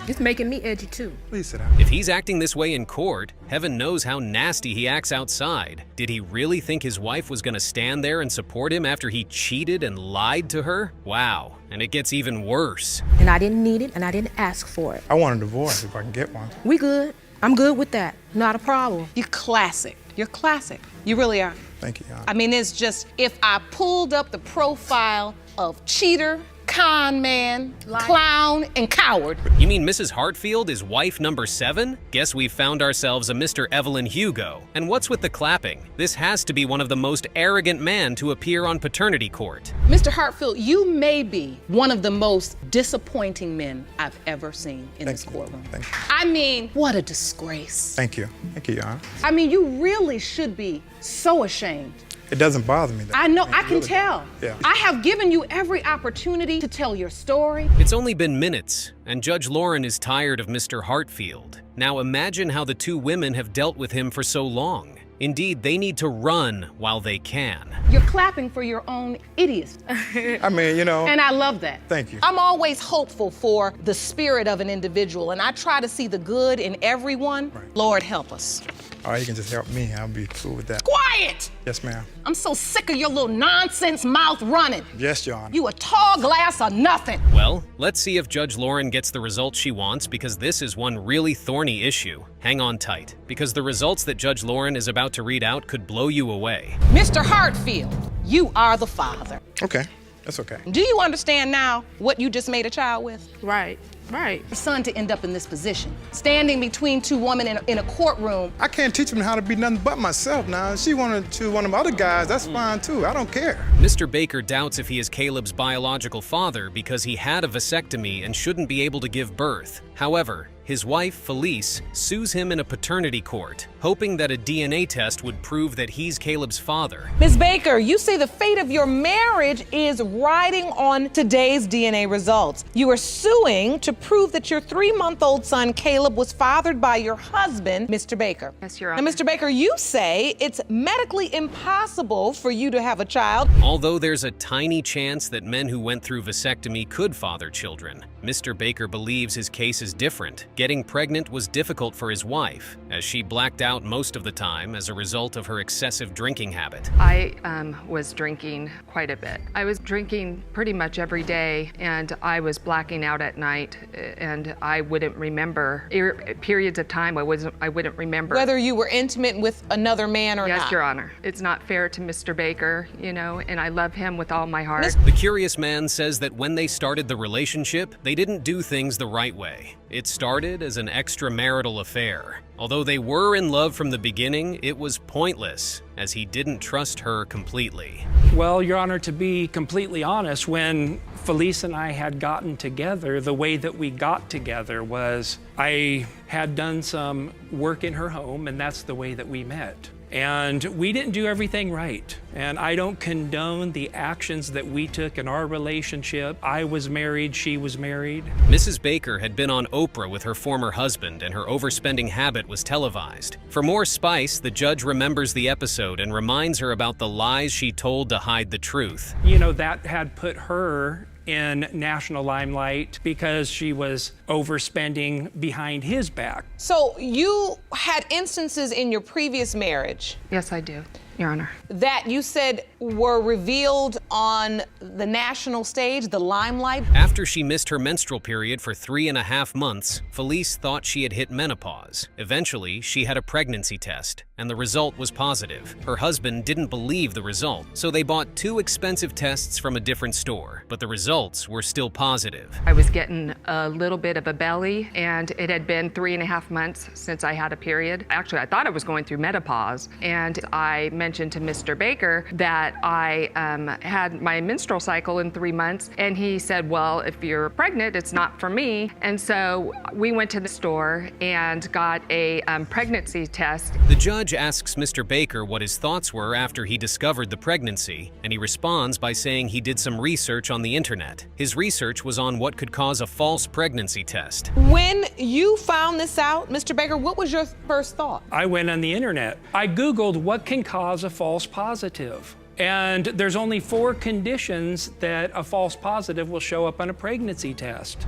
It's making me edgy too. Please sit down. If he's acting this way in court, heaven knows how nasty he acts outside. Did he really think his wife was gonna stand there and support him after he cheated and lied to her? Wow, and it gets even worse. And I didn't need it and I didn't ask for it. I want a divorce if I can get one. We good. I'm good with that. Not a problem. You're classic. You're classic. You really are. Thank you, Your Honor. I mean, it's just, if I pulled up the profile of cheater, con man, clown, and coward. You mean Mrs. Heartfield is wife number 7? Guess we've found ourselves a Mr. Evelyn Hugo. And what's with the clapping? This has to be one of the most arrogant men to appear on paternity court. Mr. Heartfield, you may be one of the most disappointing men I've ever seen in this courtroom. Thank you. I mean, what a disgrace. Thank you. Thank you, Your Honor. I mean, you really should be so ashamed. It doesn't bother me. I know, I can tell. Yeah. I have given you every opportunity to tell your story. It's only been minutes, and Judge Lauren is tired of Mr. Heartfield. Now imagine how the two women have dealt with him for so long. Indeed, they need to run while they can. You're clapping for your own idiocy. I mean, you know. And I love that. Thank you. I'm always hopeful for the spirit of an individual, and I try to see the good in everyone. Right. Lord help us. All right, you can just help me. I'll be cool with that. Quiet! Yes, ma'am. I'm so sick of your little nonsense mouth running. Yes, Your Honor. You a tall glass of nothing. Well, let's see if Judge Lauren gets the results she wants, because this is one really thorny issue. Hang on tight, because the results that Judge Lauren is about to read out could blow you away. Mr. Heartfield, you are the father. Okay, that's okay. Do you understand now what you just made a child with? Right. Your son to end up in this position, standing between two women in a courtroom. I can't teach him how to be nothing but myself now. If she wanted to one of the other guys, that's fine too. I don't care. Mr. Baker doubts if he is Caleb's biological father because he had a vasectomy and shouldn't be able to give birth. However, his wife, Felice, sues him in a paternity court, hoping that a DNA test would prove that he's Caleb's father. Ms. Baker, you say the fate of your marriage is riding on today's DNA results. You are suing to prove that your 3-month-old son, Caleb, was fathered by your husband, Mr. Baker. Yes, Your Honor. Now, Mr. Baker, you say it's medically impossible for you to have a child. Although there's a tiny chance that men who went through vasectomy could father children, Mr. Baker believes his case is different. Getting pregnant was difficult for his wife, as she blacked out most of the time as a result of her excessive drinking habit. I was drinking quite a bit. I was drinking pretty much every day, and I was blacking out at night, and I wouldn't remember periods of time. I wouldn't remember Whether you were intimate with another man or not. Yes, Your Honor. It's not fair to Mr. Baker, you know, and I love him with all my heart. The curious man says that when they started the relationship, they didn't do things the right way. It started as an extramarital affair. Although they were in love from the beginning, it was pointless, as he didn't trust her completely. Well, Your Honor, to be completely honest, when Felice and I had gotten together, the way that we got together was I had done some work in her home, and that's the way that we met. And we didn't do everything right. And I don't condone the actions that we took in our relationship. I was married, she was married. Mrs. Baker had been on Oprah with her former husband, and her overspending habit was televised. For more spice, the judge remembers the episode and reminds her about the lies she told to hide the truth. You know, that had put her in national limelight because she was overspending behind his back. So you had instances in your previous marriage. Yes, I do, Your Honor. That you said were revealed on the national stage, the limelight. After she missed her menstrual period for 3.5 months, Felice thought she had hit menopause. Eventually, she had a pregnancy test, and the result was positive. Her husband didn't believe the result, so they bought 2 expensive tests from a different store, but the results were still positive. I was getting a little bit of a belly, and it had been 3.5 months since I had a period. Actually, I thought I was going through menopause, and I mentioned to Mr. Baker that I had my menstrual cycle in 3 months, and he said, well, if you're pregnant, it's not for me. And so we went to the store and got a pregnancy test. The judge asks Mr. Baker what his thoughts were after he discovered the pregnancy, and he responds by saying he did some research on the internet. His research was on what could cause a false pregnancy test. When you found this out, Mr. Baker, what was your first thought? I went on the internet. I Googled what can cause a false positive. And there's only 4 conditions that a false positive will show up on a pregnancy test.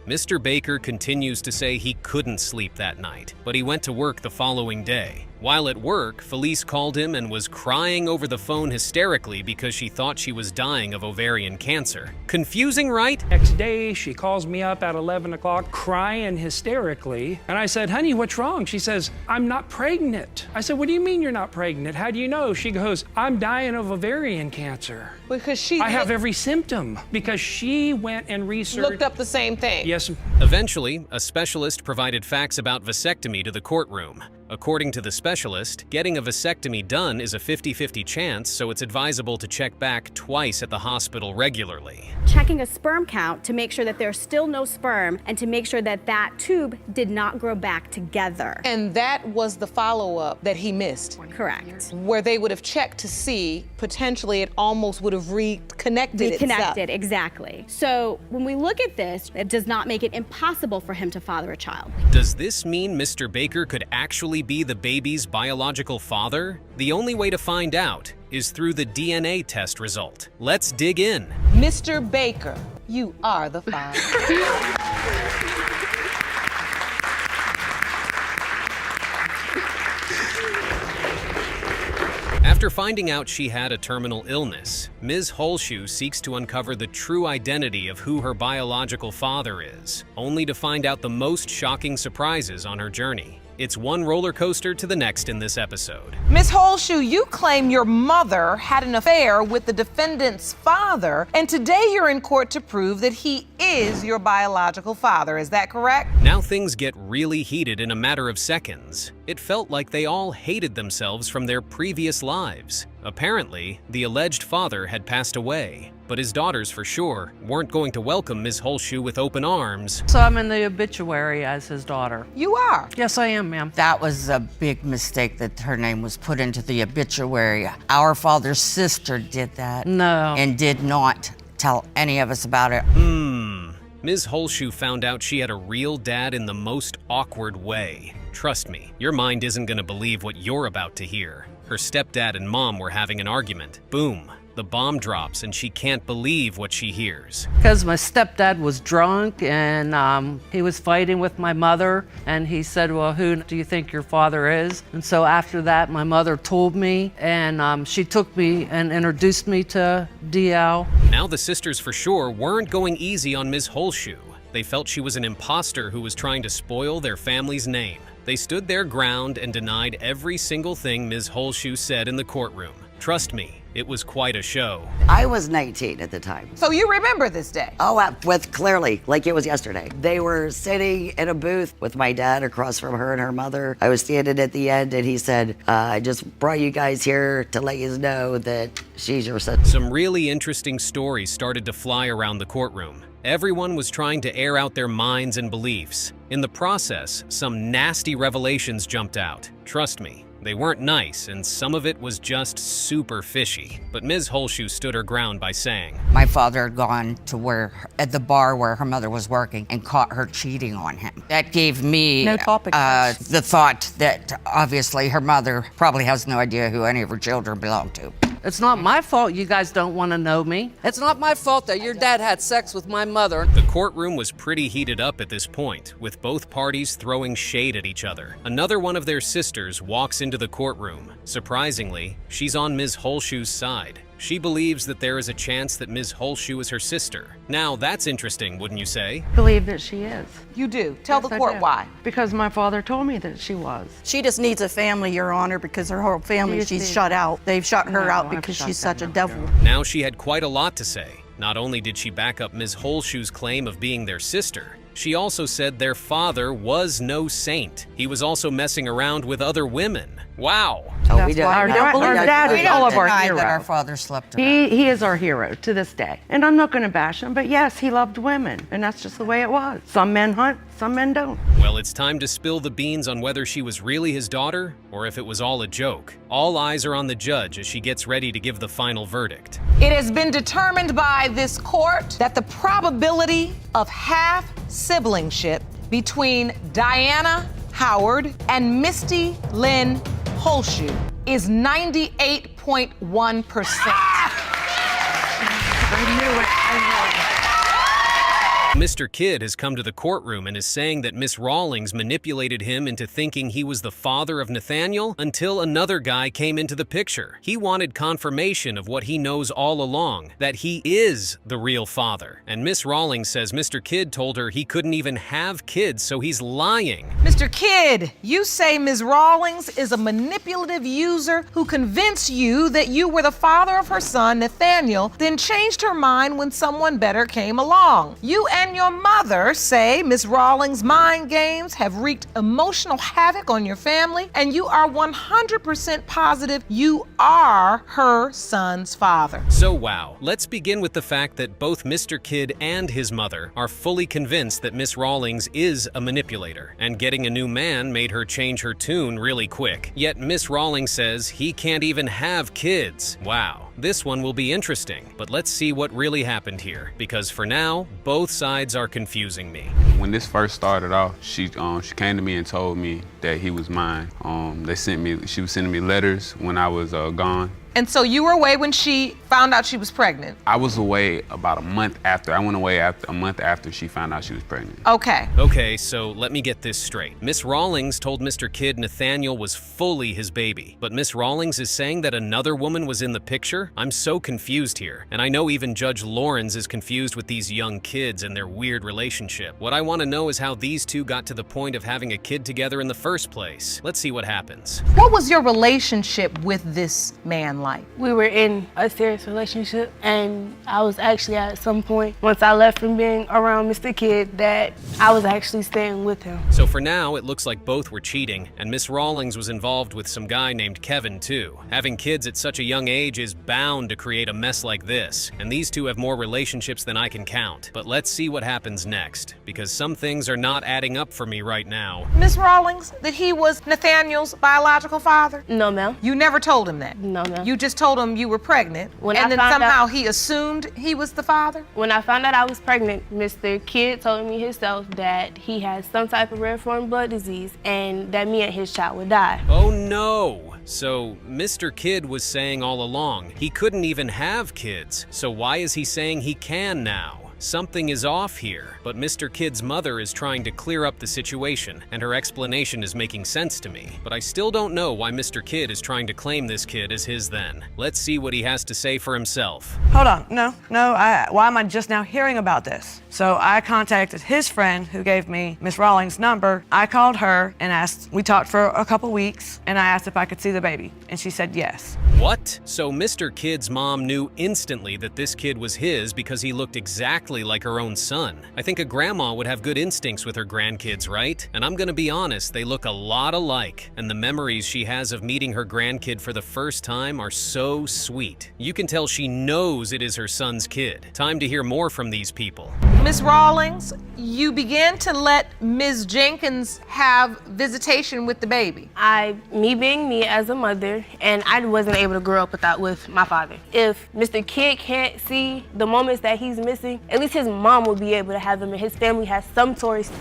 Mr. Baker continues to say he couldn't sleep that night, but he went to work the following day. While at work, Felice called him and was crying over the phone hysterically because she thought she was dying of ovarian cancer. Confusing, right? Next day, she calls me up at 11 o'clock crying hysterically. And I said, honey, what's wrong? She says, I'm not pregnant. I said, what do you mean you're not pregnant? How do you know? She goes, I'm dying of ovarian cancer. Because I have every symptom because she went and researched. Looked up the same thing. Yes. Eventually, a specialist provided facts about vasectomy to the courtroom. According to the specialist, getting a vasectomy done is a 50-50 chance, so it's advisable to check back twice at the hospital regularly. Checking a sperm count to make sure that there's still no sperm and to make sure that that tube did not grow back together. And that was the follow-up that he missed. Correct. Where they would have checked to see, potentially it almost would have reconnected itself. Reconnected, exactly. So when we look at this, it does not make it impossible for him to father a child. Does this mean Mr. Baker could actually be the baby's biological father? The only way to find out is through the DNA test result. Let's dig in. Mr. Baker, you are the father. After finding out she had a terminal illness, Ms. Holshue seeks to uncover the true identity of who her biological father is, only to find out the most shocking surprises on her journey. It's one roller coaster to the next in this episode. Ms. Holshue, you claim your mother had an affair with the defendant's father, and today you're in court to prove that he is your biological father. Is that correct? Now things get really heated in a matter of seconds. It felt like they all hated themselves from their previous lives. Apparently, the alleged father had passed away, but his daughters for sure weren't going to welcome Ms. Holshue with open arms. So I'm in the obituary as his daughter. You are? Yes, I am, ma'am. That was a big mistake that her name was put into the obituary. Our father's sister did that. No. And did not tell any of us about it. Ms. Holshue found out she had a real dad in the most awkward way. Trust me, your mind isn't gonna believe what you're about to hear. Her stepdad and mom were having an argument. Boom. The bomb drops and she can't believe what she hears. Because my stepdad was drunk and he was fighting with my mother, and he said, well, who do you think your father is? And so after that, my mother told me, and she took me and introduced me to DL. Now the sisters for sure weren't going easy on Ms. Holshue. They felt she was an imposter who was trying to spoil their family's name. They stood their ground and denied every single thing Ms. Holshue said in the courtroom. Trust me, it was quite a show. I was 19 at the time. So you remember this day? Oh, with clearly, like it was yesterday. They were sitting in a booth with my dad across from her and her mother. I was standing at the end and he said, I just brought you guys here to let you know that she's your son. Some really interesting stories started to fly around the courtroom. Everyone was trying to air out their minds and beliefs. In the process, some nasty revelations jumped out. Trust me, They weren't nice, and some of it was just super fishy. But Ms. Holshue stood her ground by saying, My father had gone to at the bar where her mother was working and caught her cheating on him. That gave me No topic. the thought that obviously her mother probably has no idea who any of her children belong to. It's not my fault you guys don't want to know me. It's not my fault that your dad had sex with my mother. The courtroom was pretty heated up at this point, with both parties throwing shade at each other. Another one of their sisters walks into the courtroom. Surprisingly, she's on Ms. Holshue's side. She believes that there is a chance that Ms. Holshue is her sister. Now, that's interesting, wouldn't you say? Believe that she is. You do. Tell the court why. Because my father told me that she was. She just needs a family, Your Honor, because her whole family, she's shut out. They've shut her out because she's such a devil. Now she had quite a lot to say. Not only did she back up Ms. Holshue's claim of being their sister, she also said their father was no saint. He was also messing around with other women. Wow. Oh, Our dad is all of our hero. That our father slept around. He is our hero to this day. And I'm not going to bash him, but yes, he loved women. And that's just the way it was. Some men hunt, some men don't. Well, it's time to spill the beans on whether she was really his daughter or if it was all a joke. All eyes are on the judge as she gets ready to give the final verdict. It has been determined by this court that the probability of half-siblingship between Diana Howard and Misty Lynn Holshue is 98.1%. Mr. Kidd has come to the courtroom and is saying that Miss Rawlings manipulated him into thinking he was the father of Nathaniel until another guy came into the picture. He wanted confirmation of what he knows all along, that he is the real father. And Miss Rawlings says Mr. Kidd told her he couldn't even have kids, so he's lying. Mr. Kidd, you say Ms. Rawlings is a manipulative user who convinced you that you were the father of her son, Nathaniel, then changed her mind when someone better came along. You and your mother say Ms. Rawlings' mind games have wreaked emotional havoc on your family, and you are 100% positive you are her son's father. So wow, let's begin with the fact that both Mr. Kidd and his mother are fully convinced that Miss Rawlings is a manipulator, and getting a new man made her change her tune really quick. Yet Miss Rawlings says he can't even have kids. Wow. This one will be interesting, but let's see what really happened here, because for now, both sides are confusing me. When this first started off, she came to me and told me that he was mine. She was sending me letters when I was gone. And so you were away when she found out she was pregnant? I was away about a month after. I went away a month after she found out she was pregnant. Okay. Okay, so let me get this straight. Miss Rawlings told Mr. Kidd Nathaniel was fully his baby, but Miss Rawlings is saying that another woman was in the picture? I'm so confused here, and I know even Judge Lawrence is confused with these young kids and their weird relationship. What I want to know is how these two got to the point of having a kid together in the first place. Let's see what happens. What was your relationship with this man like? We were in a serious relationship, and I was actually at some point, once I left from being around Mr. Kidd, that I was actually staying with him. So for now, it looks like both were cheating, and Miss Rawlings was involved with some guy named Kevin too. Having kids at such a young age is bound to create a mess like this, and these two have more relationships than I can count. But let's see what happens next, because some things are not adding up for me right now. Miss Rawlings, that he was Nathaniel's biological father? No, ma'am. You never told him that? No, ma'am. You just told him you were pregnant, and then somehow he assumed he was the father? When I found out I was pregnant, Mr. Kidd told me himself that he had some type of rare form blood disease and that me and his child would die. Oh no! So Mr. Kidd was saying all along he couldn't even have kids, so why is he saying he can now? Something is off here, but Mr. Kidd's mother is trying to clear up the situation, and her explanation is making sense to me. But I still don't know why Mr. Kidd is trying to claim this kid as his then. Let's see what he has to say for himself. Hold on, no, why am I just now hearing about this? So I contacted his friend who gave me Miss Rawlings' number. I called her and asked, we talked for a couple weeks, and I asked if I could see the baby, and she said yes. What? So Mr. Kidd's mom knew instantly that this kid was his because he looked exactly like her own son. I think a grandma would have good instincts with her grandkids, right? And I'm gonna be honest, they look a lot alike, and the memories she has of meeting her grandkid for the first time are so sweet. You can tell she knows it is her son's kid. Time to hear more from these people. Ms. Rawlings, you began to let Ms. Jenkins have visitation with the baby. Me being me as a mother, and I wasn't able to grow up with my father. If Mr. Kidd can't see the moments that he's missing, at least his mom will be able to have them, and his family has some stories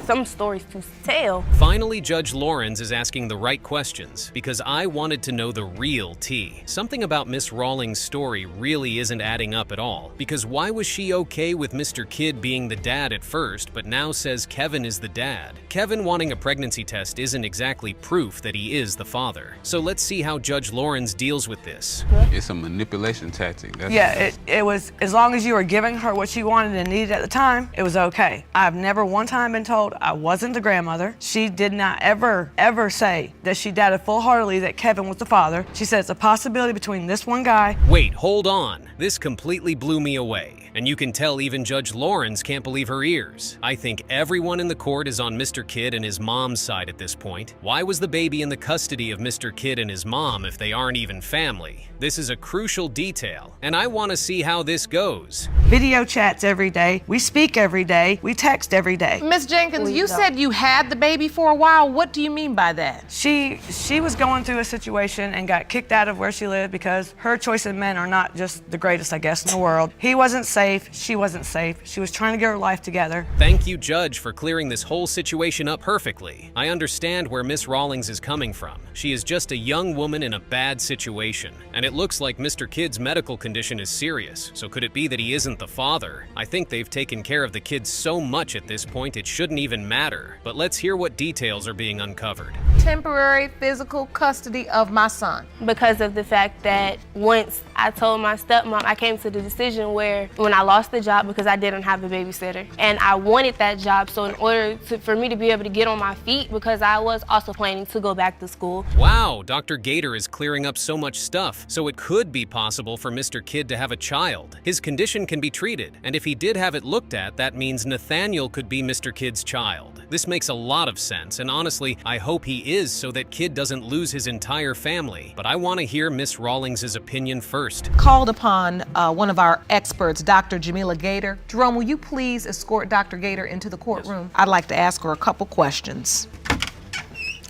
to tell. Finally, Judge Lawrence is asking the right questions because I wanted to know the real tea. Something about Miss Rawlings' story really isn't adding up at all, because why was she okay with Mr. Kidd being the dad at first, but now says Kevin is the dad? Kevin wanting a pregnancy test isn't exactly proof that he is the father. So let's see how Judge Lawrence deals with this. It's a manipulation tactic. It was, as long as you were giving her what she wanted and needed at the time, it was okay. I've never one time been told I wasn't the grandmother. She did not ever say that she doubted full-heartedly that Kevin was the father. She said it's a possibility between this one guy. Wait, hold on. This completely blew me away. And you can tell even Judge Lawrence can't believe her ears. I think everyone in the court is on Mr. Kidd and his mom's side at this point. Why was the baby in the custody of Mr. Kidd and his mom if they aren't even family? This is a crucial detail, and I want to see how this goes. Video chats every day. We speak every day. We text every day. Ms. Jenkins, you said you had the baby for a while. What do you mean by that? She was going through a situation and got kicked out of where she lived because her choice of men are not just the greatest, I guess, in the world. He wasn't safe. She wasn't safe. She was trying to get her life together. Thank you, Judge, for clearing this whole situation up perfectly. I understand where Miss Rawlings is coming from. She is just a young woman in a bad situation, and it looks like Mr. Kidd's medical condition is serious, so could it be that he isn't the father? I think they've taken care of the kids so much at this point it shouldn't even matter. But let's hear what details are being uncovered. Temporary physical custody of my son. Because of the fact that once I told my stepmom, I came to the decision where when I lost the job because I didn't have a babysitter, and I wanted that job, so in order for me to be able to get on my feet, because I was also planning to go back to school. Wow, Dr. Gator is clearing up so much stuff, so it could be possible for Mr. Kidd to have a child. His condition can be treated, and if he did have it looked at, that means Nathaniel could be Mr. Kidd's child. This makes a lot of sense, and honestly, I hope he is so that Kidd doesn't lose his entire family. But I want to hear Miss Rawlings' opinion first. Called upon one of our experts, Dr. Jamila Gator. Jerome, will you please escort Dr. Gator into the courtroom? I'd like to ask her a couple questions.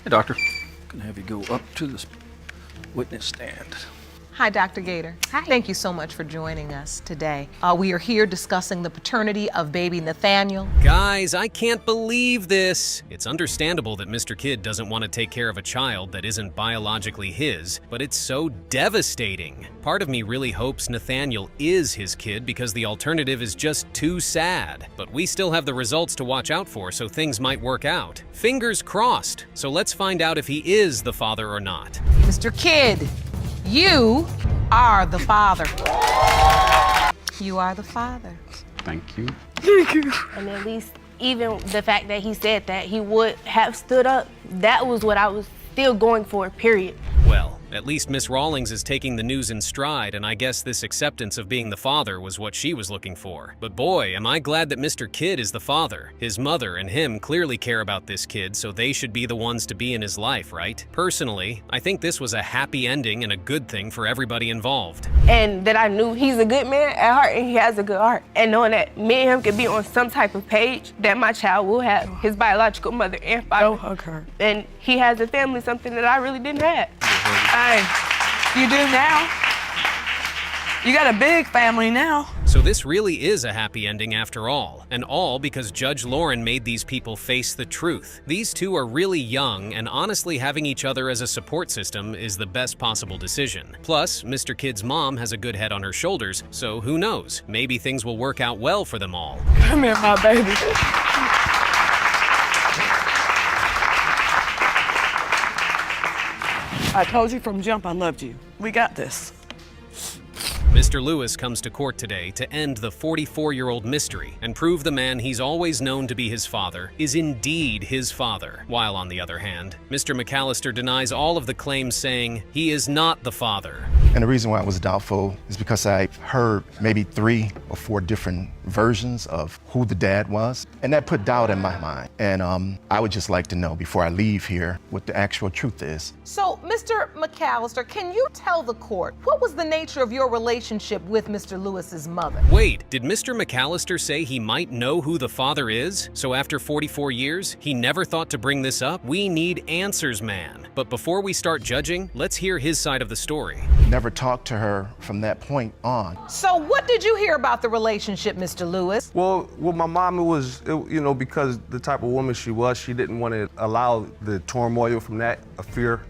Hey, doctor. Can I have you go up to this witness stand? Hi, Dr. Gator. Hi. Thank you so much for joining us today. We are here discussing the paternity of baby Nathaniel. Guys, I can't believe this. It's understandable that Mr. Kidd doesn't want to take care of a child that isn't biologically his, but it's so devastating. Part of me really hopes Nathaniel is his kid because the alternative is just too sad. But we still have the results to watch out for, so things might work out. Fingers crossed. So let's find out if he is the father or not. Mr. Kidd, you are the father. You are the father. Thank you. And at least even the fact that he said that he would have stood up, that was what I was still going for, period. Well, at least Miss Rawlings is taking the news in stride, and I guess this acceptance of being the father was what she was looking for. But boy, am I glad that Mr. Kidd is the father. His mother and him clearly care about this kid, so they should be the ones to be in his life, right? Personally, I think this was a happy ending and a good thing for everybody involved. And that I knew he's a good man at heart and he has a good heart. And knowing that me and him could be on some type of page, that my child will have his biological mother and father. Go hug her. And he has a family, something that I really didn't have. Hey, you do now. You got a big family now. So this really is a happy ending after all, and all because Judge Lauren made these people face the truth. These two are really young, and honestly having each other as a support system is the best possible decision. Plus, Mr. Kidd's mom has a good head on her shoulders, so who knows? Maybe things will work out well for them all. Come here, my baby. I told you from jump I loved you. We got this. Mr. Lewis comes to court today to end the 44-year-old mystery and prove the man he's always known to be his father is indeed his father. While on the other hand, Mr. McAllister denies all of the claims, saying he is not the father. And the reason why I was doubtful is because I heard maybe 3 or 4 different versions of who the dad was, and that put doubt in my mind. And I would just like to know before I leave here what the actual truth is. So, Mr. McAllister, can you tell the court what was the nature of your relationship with Mr. Lewis's mother? Wait, did Mr. McAllister say he might know who the father is? So after 44 years, he never thought to bring this up? We need answers, man. But before we start judging, let's hear his side of the story. Never talked to her from that point on. So what did you hear about the relationship, Mr. Lewis? Well, with my mom, because the type of woman she was, she didn't want to allow the turmoil from that fear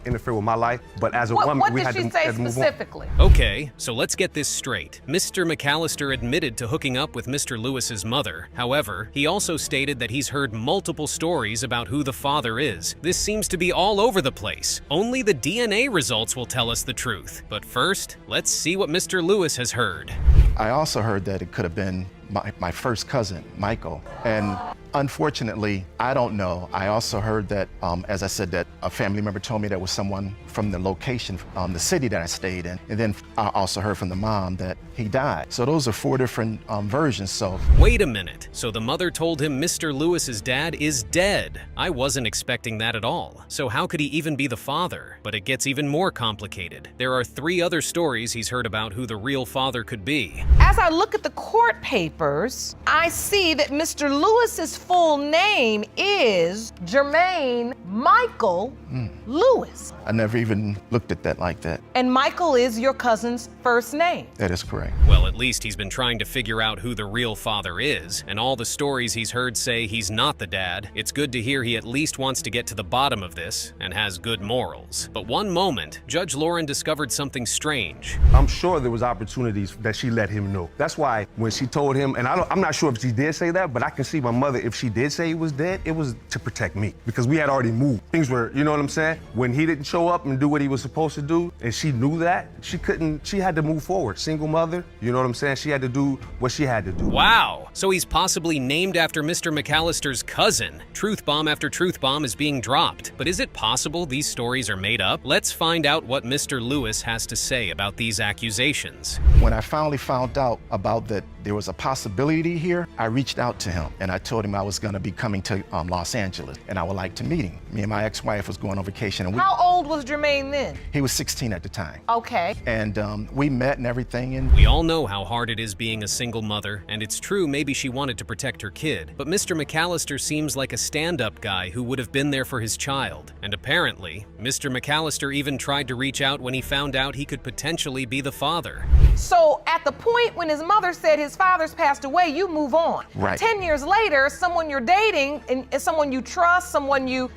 interfere with my life. But as a woman, we had to move on. What did she say specifically? Okay, so let's get this straight. Mr. McAllister admitted to hooking up with Mr. Lewis's mother. However, he also stated that he's heard multiple stories about who the father is. This seems to be all over the place. Only the DNA results will tell us the truth. But first, let's see what Mr. Lewis has heard. I also heard that it could have been my first cousin, Michael. And unfortunately, I don't know. I also heard that, as I said, that a family member told me that was someone from the location, the city that I stayed in. And then I also heard from the mom that he died. So those are 4 different versions, so. Wait a minute. So the mother told him Mr. Lewis's dad is dead. I wasn't expecting that at all. So how could he even be the father? But it gets even more complicated. There are 3 other stories he's heard about who the real father could be. As I look at the court papers, I see that Mr. Lewis's full name is Jermaine Michael Lewis. I never even looked at that like that. And Michael is your cousin's first name. That is correct. Well, at least he's been trying to figure out who the real father is, and all the stories he's heard say he's not the dad. It's good to hear he at least wants to get to the bottom of this and has good morals. But one moment, Judge Lauren discovered something strange. I'm sure there was opportunities that she let him know. That's why when she told him, and I'm not sure if she did say that, but I can see my mother, if she did say he was dead, it was to protect me because we had already moved. Things were, you know what I'm saying? When he didn't show up and do what he was supposed to do, and she knew that, she had to move forward. Single mother, you know what I'm saying? She had to do what she had to do. Wow, so he's possibly named after Mr. McAllister's cousin. Truth bomb after truth bomb is being dropped. But is it possible these stories are made up? Let's find out what Mr. Lewis has to say about these accusations. When I finally found out about that there was a possibility here, I reached out to him and I told him I was going to be coming to Los Angeles and I would like to meet him. Me and my ex-wife was going on vacation. And How old was Jermaine then? He was 16 at the time. Okay. And we met and everything. And we all know how hard it is being a single mother, and it's true maybe she wanted to protect her kid, but Mr. McAllister seems like a stand-up guy who would have been there for his child. And apparently, Mr. McAllister even tried to reach out when he found out he could potentially be the father. So at the point when his mother said his father's passed away, you move on. Right. 10 years later, someone you're dating and someone you trust, someone you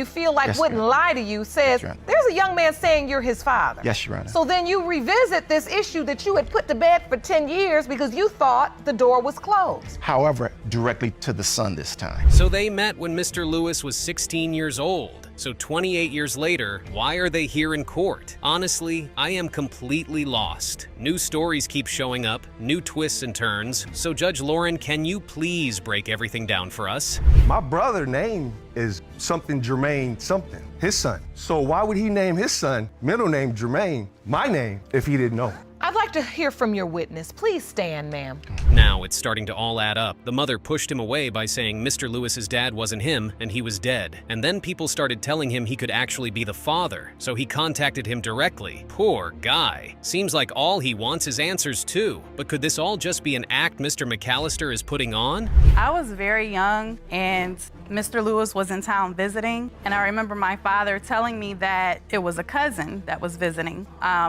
feel like wouldn't lie to you, says, there's a young man saying you're his father. Yes, Your Honor. So then you revisit this issue that you had put to bed for 10 years because you thought the door was closed. However, directly to the son this time. So they met when Mr. Lewis was 16 years old. So 28 years later, why are they here in court? Honestly, I am completely lost. New stories keep showing up, new twists and turns. So Judge Lauren, can you please break everything down for us? My brother's name is something Jermaine something, his son. So why would he name his son, middle name Jermaine, my name, if he didn't know? I'd like to hear from your witness. Please stand, ma'am. Now it's starting to all add up. The mother pushed him away by saying Mr. Lewis's dad wasn't him and he was dead. And then people started telling him he could actually be the father, so he contacted him directly. Poor guy. Seems like all he wants is answers too. But could this all just be an act Mr. McAllister is putting on? I was very young and Mr. Lewis was in town visiting, and I remember my father telling me that it was a cousin that was visiting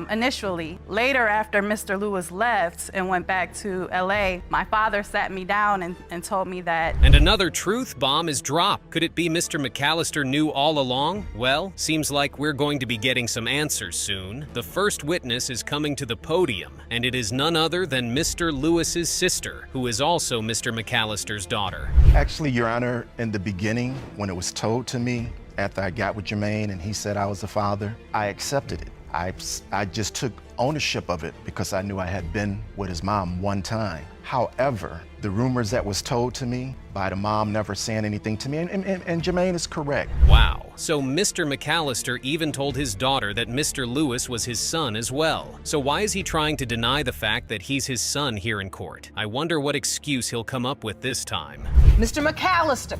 initially. Later, after Mr. Lewis left and went back to LA, my father sat me down and told me that. And another truth bomb is dropped. Could it be Mr. McAllister knew all along? Well, seems like we're going to be getting some answers soon. The first witness is coming to the podium, and it is none other than Mr. Lewis's sister, who is also Mr. McAllister's daughter. Actually, Your Honor, in the beginning, when it was told to me, after I got with Jermaine and he said I was the father, I accepted it. I just took ownership of it because I knew I had been with his mom one time. However, the rumors that was told to me by the mom never saying anything to me, and Jermaine is correct. Wow. So Mr. McAllister even told his daughter that Mr. Lewis was his son as well. So why is he trying to deny the fact that he's his son here in court? I wonder what excuse he'll come up with this time. Mr. McAllister,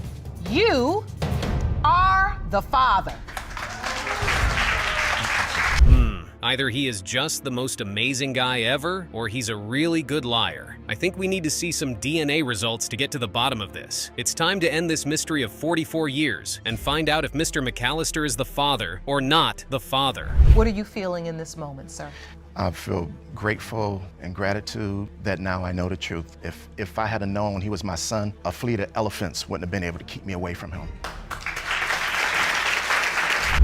you are the father. Either he is just the most amazing guy ever, or he's a really good liar. I think we need to see some DNA results to get to the bottom of this. It's time to end this mystery of 44 years and find out if Mr. McAllister is the father or not the father. What are you feeling in this moment, sir? I feel grateful and gratitude that now I know the truth. If I had known he was my son, a fleet of elephants wouldn't have been able to keep me away from him.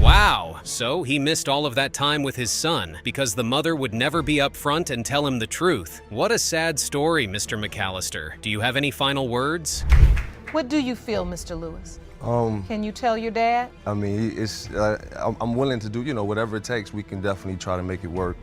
Wow, so he missed all of that time with his son because the mother would never be upfront and tell him the truth. What a sad story, Mr. McAllister. Do you have any final words? What do you feel, Mr. Lewis? Can you tell your dad? I mean, it's I'm willing to do, whatever it takes. We can definitely try to make it work,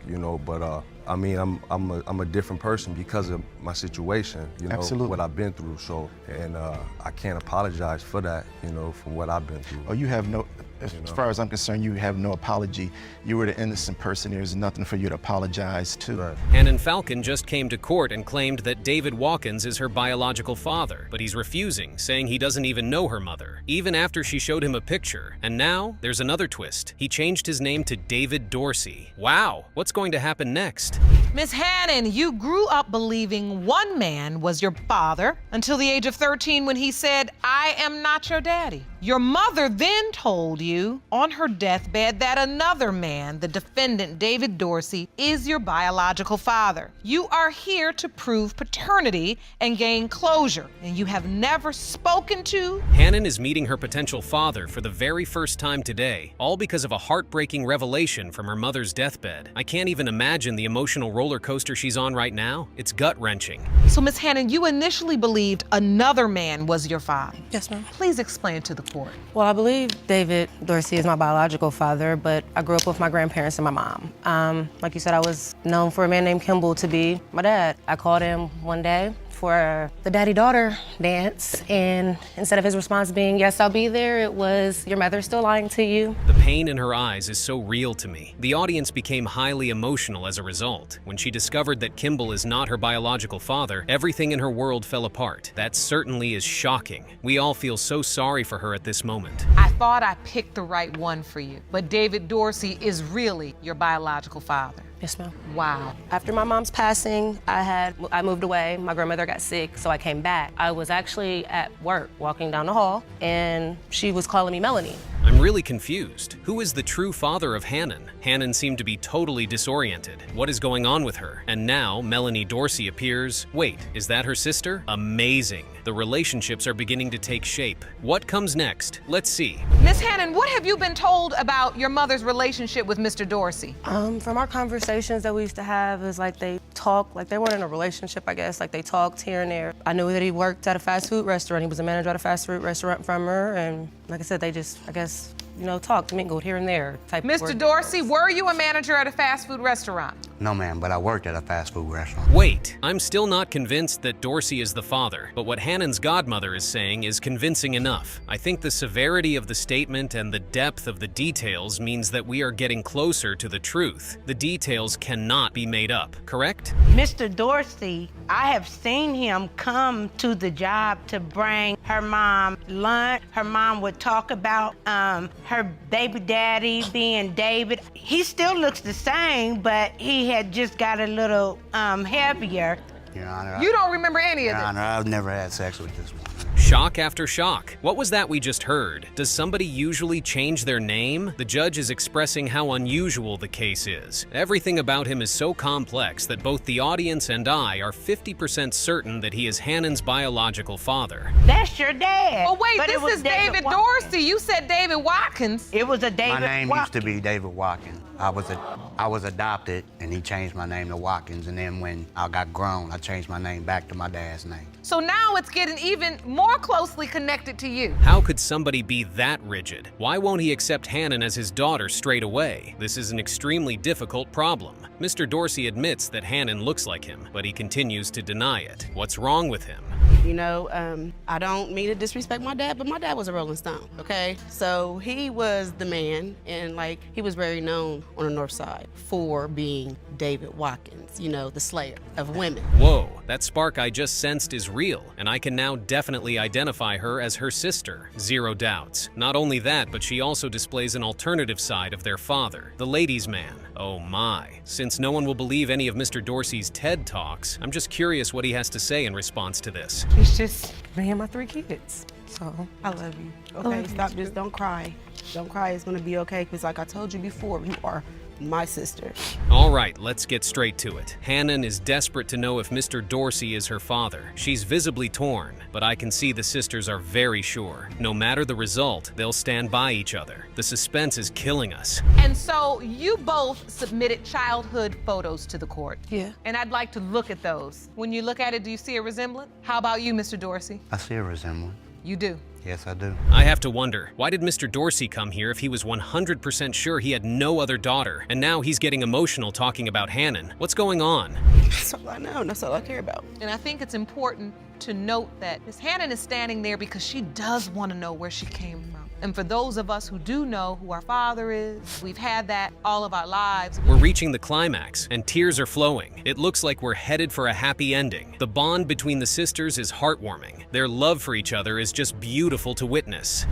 but I mean, I'm a different person because of my situation, Absolutely. What I've been through. So, and I can't apologize for that, from what I've been through. Oh, you have no, as far as I'm concerned, you have no apology. You were the innocent person. There's nothing for you to apologize to. Right. Hannon Falcon just came to court and claimed that David Watkins is her biological father, but he's refusing, saying he doesn't even know her mother, even after she showed him a picture. And now, there's another twist. He changed his name to David Dorsey. Wow, what's going to happen next? Miss Hannon, you grew up believing one man was your father until the age of 13 when he said, "I am not your daddy." Your mother then told you on her deathbed that another man, the defendant David Dorsey, is your biological father. You are here to prove paternity and gain closure, and you have never spoken to. Hannon is meeting her potential father for the very first time today, all because of a heartbreaking revelation from her mother's deathbed. I can't even imagine the emotional roller coaster she's on right now. It's gut-wrenching. So, Miss Hannon, you initially believed another man was your father. Yes, ma'am. Please explain to the court. Well, I believe David Dorsey is my biological father, but I grew up with my grandparents and my mom. Like you said, I was known for a man named Kimball to be my dad. I called him one day for the daddy-daughter dance, and instead of his response being, "Yes, I'll be there," it was, "Your mother's still lying to you." The pain in her eyes is so real to me. The audience became highly emotional as a result. When she discovered that Kimball is not her biological father, everything in her world fell apart. That certainly is shocking. We all feel so sorry for her at this moment. I thought I picked the right one for you, but David Dorsey is really your biological father. Yes, ma'am. Wow. After my mom's passing, I moved away. My grandmother got sick, so I came back. I was actually at work, walking down the hall, and she was calling me Melanie. I'm really confused. Who is the true father of Hannon? Hannon seemed to be totally disoriented. What is going on with her? And now Melanie Dorsey appears. Wait, is that her sister? Amazing. The relationships are beginning to take shape. What comes next? Let's see. Miss Hannon, what have you been told about your mother's relationship with Mr. Dorsey? From our conversations that we used to have, is like they talked, like they weren't in a relationship, I guess. Like they talked here and there. I knew that he worked at a fast food restaurant. He was a manager at a fast food restaurant from her, and like I said, they just, I guess, talked, mingled here and there type of Mr. work. Dorsey, were you a manager at a fast food restaurant? No, ma'am, but I worked at a fast food restaurant. Wait, I'm still not convinced that Dorsey is the father, but what Hannon's godmother is saying is convincing enough. I think the severity of the statement and the depth of the details means that we are getting closer to the truth. The details cannot be made up, correct? Mr. Dorsey, I have seen him come to the job to bring her mom lunch. Her mom would talk about her baby daddy being David. He still looks the same, but he had just got a little heavier. Your Honor, You don't remember any of Your this? Honor, I've never had sex with this woman. Shock after shock. What was that we just heard? Does somebody usually change their name? The judge is expressing how unusual the case is. Everything about him is so complex that both the audience and I are 50% certain that he is Hannon's biological father. That's your dad. Oh, wait, But it this was is David Watkins. Dorsey. You said David Watkins. It was a David My name Watkins. used to be David Watkins. I was adopted, and he changed my name to Watkins, and then when I got grown, I changed my name back to my dad's name. So now it's getting even more closely connected to you. How could somebody be that rigid? Why won't he accept Hannon as his daughter straight away? This is an extremely difficult problem. Mr. Dorsey admits that Hannon looks like him, but he continues to deny it. What's wrong with him? I don't mean to disrespect my dad, but my dad was a Rolling Stone, okay? So he was the man, and he was very known on the North Side for being David Watkins, the slayer of women. Whoa, That spark I just sensed is real, and I can now definitely identify her as her sister. Zero doubts. Not only that, but she also displays an alternative side of their father, the ladies' man. Oh my. Since no one will believe any of Mr. Dorsey's TED Talks, I'm just curious what he has to say in response to this. It's just me and my 3 kids. So, I love you. Okay, stop. Just don't cry. Don't cry. It's gonna be okay, because like I told you before, you are my sister. All right, let's get straight to it. Hannon is desperate to know if Mr. Dorsey is her father. She's visibly torn, but I can see the sisters are very sure. No matter the result, they'll stand by each other. The suspense is killing us. And so you both submitted childhood photos to the court. Yeah. And I'd like to look at those. When you look at it, do you see a resemblance? How about you, Mr. Dorsey? I see a resemblance. You do? Yes, I do. I have to wonder, why did Mr. Dorsey come here if he was 100% sure he had no other daughter, and now he's getting emotional talking about Hannon? What's going on? That's all I know, and that's all I care about. And I think it's important to note that Miss Hannon is standing there because she does want to know where she came from. And for those of us who do know who our father is, we've had that all of our lives. We're reaching the climax, and tears are flowing. It looks like we're headed for a happy ending. The bond between the sisters is heartwarming. Their love for each other is just beautiful to witness.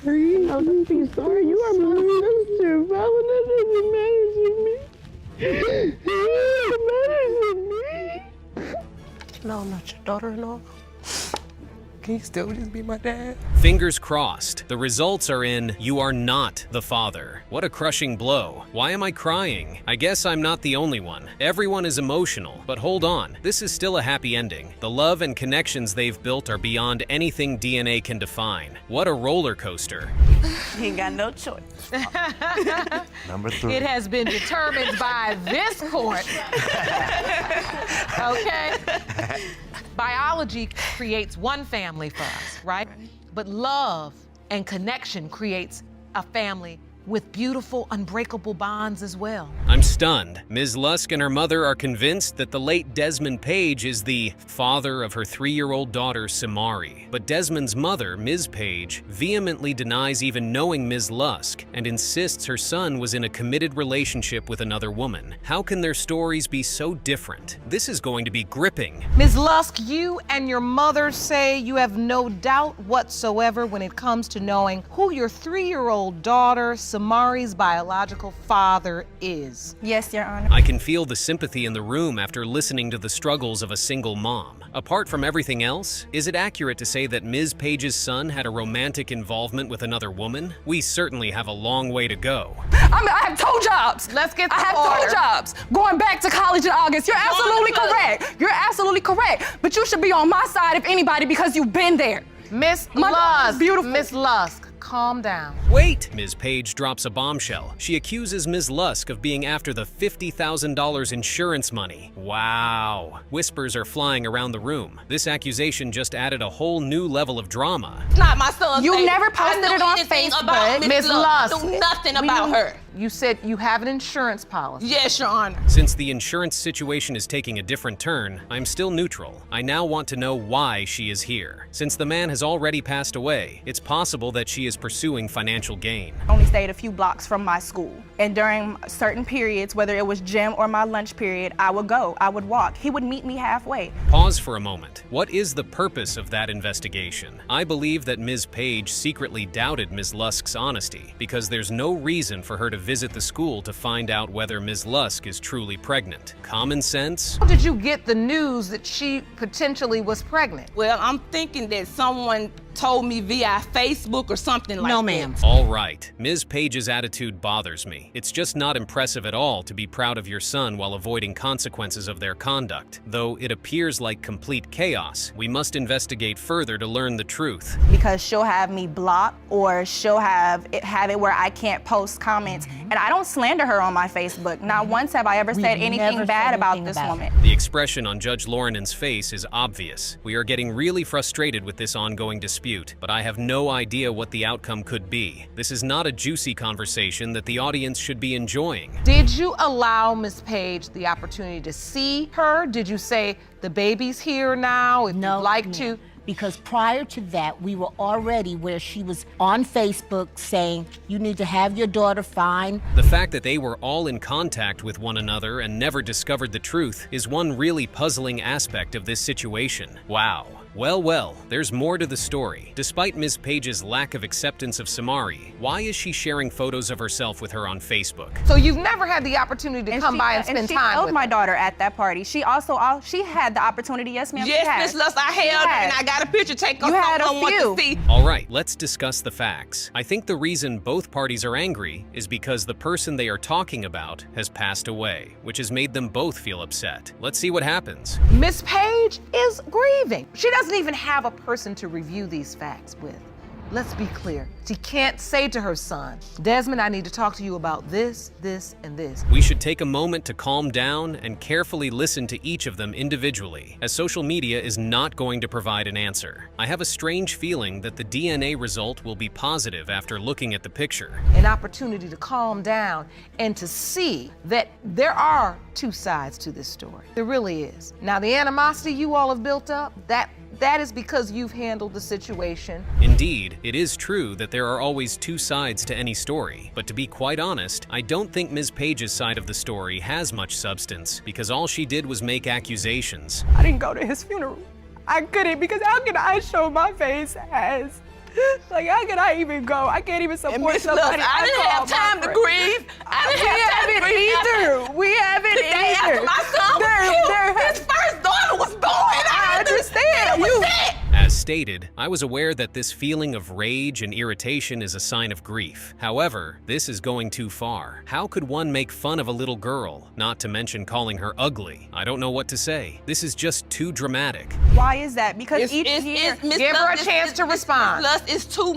Sorry, don't be sorry. You are my sister. Valentine is embarrassing me. No, I'm not your daughter-in-law. Can you still just be my dad? Fingers crossed. The results are in, you are not the father. What a crushing blow. Why am I crying? I guess I'm not the only one. Everyone is emotional, but hold on. This is still a happy ending. The love and connections they've built are beyond anything DNA can define. What a roller coaster. He ain't got no choice. Number 3. It has been determined by this court. Okay? Biology creates one family for us, right? But love and connection creates a family with beautiful, unbreakable bonds as well. I'm stunned. Ms. Lusk and her mother are convinced that the late Desmond Page is the father of her 3-year-old daughter, Samari. But Desmond's mother, Ms. Page, vehemently denies even knowing Ms. Lusk and insists her son was in a committed relationship with another woman. How can their stories be so different? This is going to be gripping. Ms. Lusk, you and your mother say you have no doubt whatsoever when it comes to knowing who your 3-year-old daughter, Samari's biological father is. Yes, Your Honor. I can feel the sympathy in the room after listening to the struggles of a single mom. Apart from everything else, is it accurate to say that Ms. Page's son had a romantic involvement with another woman? We certainly have a long way to go. I have 2 jobs. Let's get to I have order. 2 jobs. Going back to college in August. You're absolutely correct. You're absolutely correct. But you should be on my side, if anybody, because you've been there. Miss My Lusk, beautiful. Miss Lusk, calm down. Wait! Ms. Page drops a bombshell. She accuses Ms. Lusk of being after the $50,000 insurance money. Wow. Whispers are flying around the room. This accusation just added a whole new level of drama. It's not my son's You baby. never posted I it know on anything Facebook. about Miss Miss Lusk. Lusk. Know nothing about her. You said you have an insurance policy. Yes, Your Honor. Since the insurance situation is taking a different turn, I'm still neutral. I now want to know why she is here. Since the man has already passed away, it's possible that she is pursuing financial gain. Only stayed a few blocks from my school. And during certain periods, whether it was gym or my lunch period, I would go, I would walk. He would meet me halfway. Pause for a moment. What is the purpose of that investigation? I believe that Ms. Page secretly doubted Ms. Lusk's honesty because there's no reason for her to visit the school to find out whether Ms. Lusk is truly pregnant. Common sense? How did you get the news that she potentially was pregnant? Well, I'm thinking that someone told me via Facebook or something like that. No, ma'am. All right. Ms. Page's attitude bothers me. It's just not impressive at all to be proud of your son while avoiding consequences of their conduct. Though it appears like complete chaos, we must investigate further to learn the truth. Because she'll have me blocked or she'll have it where I can't post comments. And I don't slander her on my Facebook. Not once have I ever said anything bad about this woman. The expression on Judge Lauren's face is obvious. We are getting really frustrated with this ongoing dispute, but I have no idea what the outcome could be. This is not a juicy conversation that the audience should be enjoying. Did you allow Ms. Page the opportunity to see her? Did you say, the baby's here now, if you'd like to? because prior to that, we were already where she was on Facebook saying, you need to have your daughter find. The fact that they were all in contact with one another and never discovered the truth is one really puzzling aspect of this situation. Wow. Well, there's more to the story. Despite Ms. Page's lack of acceptance of Samari, why is she sharing photos of herself with her on Facebook? So you've never had the opportunity to come by and spend she time held with my her. daughter at that party. She also, she had the opportunity, yes ma'am, Yes, Miss Lust, I held her and I got a picture. Take her someone want to see. All right, let's discuss the facts. I think the reason both parties are angry is because the person they are talking about has passed away, which has made them both feel upset. Let's see what happens. Miss Page is grieving. She doesn't even have a person to review these facts with. Let's be clear. She can't say to her son, Desmond, I need to talk to you about this, this, and this. We should take a moment to calm down and carefully listen to each of them individually, as social media is not going to provide an answer. I have a strange feeling that the DNA result will be positive after looking at the picture. An opportunity to calm down and to see that there are two sides to this story. There really is. Now, the animosity you all have built up, that is because you've handled the situation. Indeed, it is true that there are always two sides to any story, but to be quite honest, I don't think Ms. Page's side of the story has much substance, because all she did was make accusations. I didn't go to his funeral. I couldn't, because how can I show my face as, like, how can I even go? I can't even support somebody. I didn't have time to grieve. I didn't have time to grieve. We haven't The day after my son was killed, his first daughter was born. I understand. As stated, I was aware that this feeling of rage and irritation is a sign of grief. However, this is going too far. How could one make fun of a little girl, not to mention calling her ugly? I don't know what to say. This is just too dramatic. Why is that? Because each year, give her a chance to respond. It's too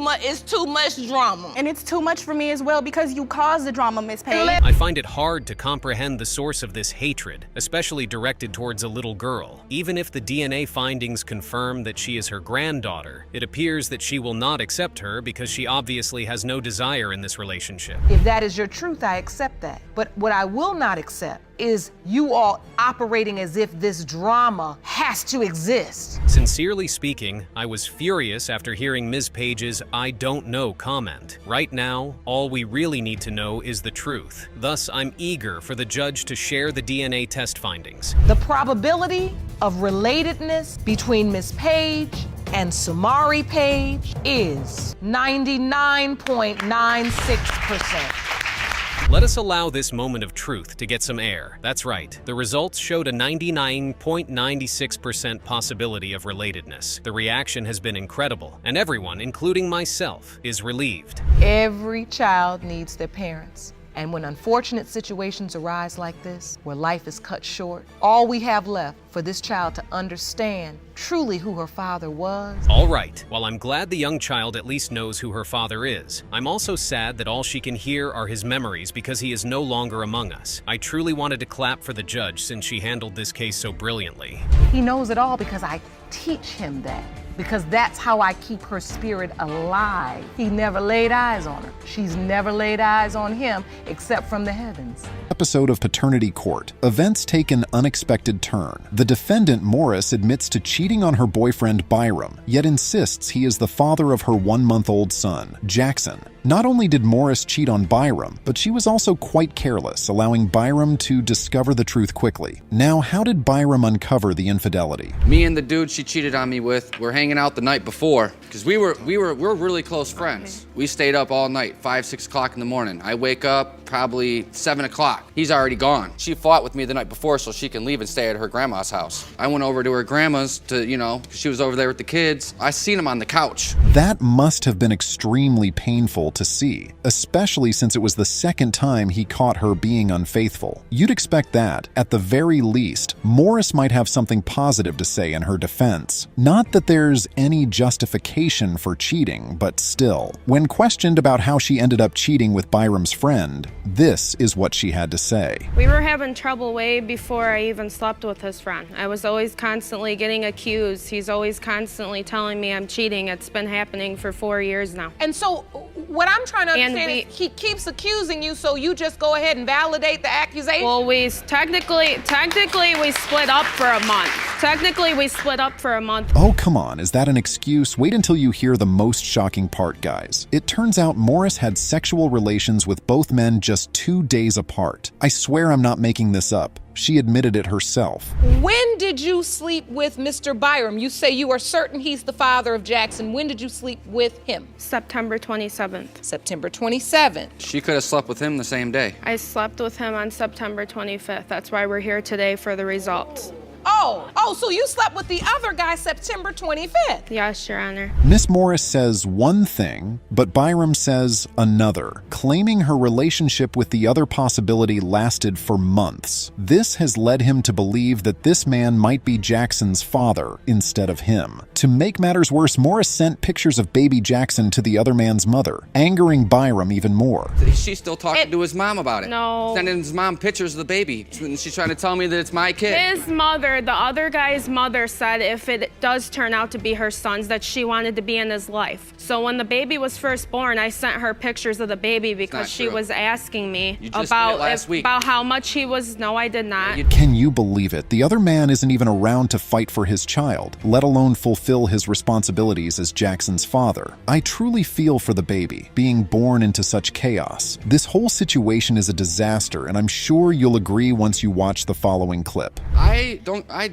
much drama. And it's too much for me as well, because you caused the drama, Miss Page. I find it hard to comprehend the source of this hatred, especially directed towards a little girl. Even if the DNA findings confirm that she is her granddaughter, it appears that she will not accept her because she obviously has no desire in this relationship. If that is your truth, I accept that. But what I will not accept is you all operating as if this drama has to exist. Sincerely speaking, I was furious after hearing Ms. Page's "I don't know" comment. Right now, all we really need to know is the truth. Thus, I'm eager for the judge to share the DNA test findings. The probability of relatedness between Miss Page and Samari Page is 99.96%. Let us allow this moment of truth to get some air. That's right, the results showed a 99.96% possibility of relatedness. The reaction has been incredible, and everyone, including myself, is relieved. Every child needs their parents. And when unfortunate situations arise like this, where life is cut short, all we have left for this child to understand truly who her father was. All right, while I'm glad the young child at least knows who her father is, I'm also sad that all she can hear are his memories because he is no longer among us. I truly wanted to clap for the judge since she handled this case so brilliantly. He knows it all because I teach him that. Because that's how I keep her spirit alive. He never laid eyes on her. She's never laid eyes on him except from the heavens. Episode of Paternity Court. Events take an unexpected turn. The defendant, Morris, admits to cheating on her boyfriend, Byram, yet insists he is the father of her 1-month-old son, Jackson. Not only did Morris cheat on Byram, but she was also quite careless, allowing Byram to discover the truth quickly. Now, how did Byram uncover the infidelity? Me and the dude she cheated on me with were hanging out the night before, because we're really close friends. We stayed up all night, 5, 6 o'clock in the morning. I wake up probably 7 o'clock. He's already gone. She fought with me the night before so she can leave and stay at her grandma's house. I went over to her grandma's to, she was over there with the kids. I seen him on the couch. That must have been extremely painful to see, especially since it was the second time he caught her being unfaithful. You'd expect that, at the very least, Morris might have something positive to say in her defense. Not that there's any justification for cheating, but still. When questioned about how she ended up cheating with Byram's friend, this is what she had to say. We were having trouble way before I even slept with his friend. I was always constantly getting accused. He's always constantly telling me I'm cheating. It's been happening for 4 years now. And so what I'm trying to understand is he keeps accusing you, so you just go ahead and validate the accusation? Well, technically we split up for a month. Technically, we split up for a month. Oh, come on, is that an excuse? Wait until you hear the most shocking part, guys. It turns out Morris had sexual relations with both men just 2 days apart. I swear I'm not making this up. She admitted it herself. When did you sleep with Mr. Byram? You say you are certain he's the father of Jackson. When did you sleep with him? September 27th. September 27th. She could have slept with him the same day. I slept with him on September 25th. That's why we're here today for the results. Oh, so you slept with the other guy September 25th? Yes, Your Honor. Miss Morris says one thing, but Byram says another, claiming her relationship with the other possibility lasted for months. This has led him to believe that this man might be Jackson's father instead of him. To make matters worse, Morris sent pictures of baby Jackson to the other man's mother, angering Byram even more. She's still talking to his mom about it. No. Sending his mom pictures of the baby. She's trying to tell me that it's my kid. His mother, the other guy's mother, said if it does turn out to be her son's, that she wanted to be in his life. So when the baby was first born, I sent her pictures of the baby because she was asking me about how much he was. No, I did not. Can you believe it? The other man isn't even around to fight for his child, let alone fulfill his responsibilities as Jackson's father. I truly feel for the baby, being born into such chaos. This whole situation is a disaster, and I'm sure you'll agree once you watch the following clip. I do a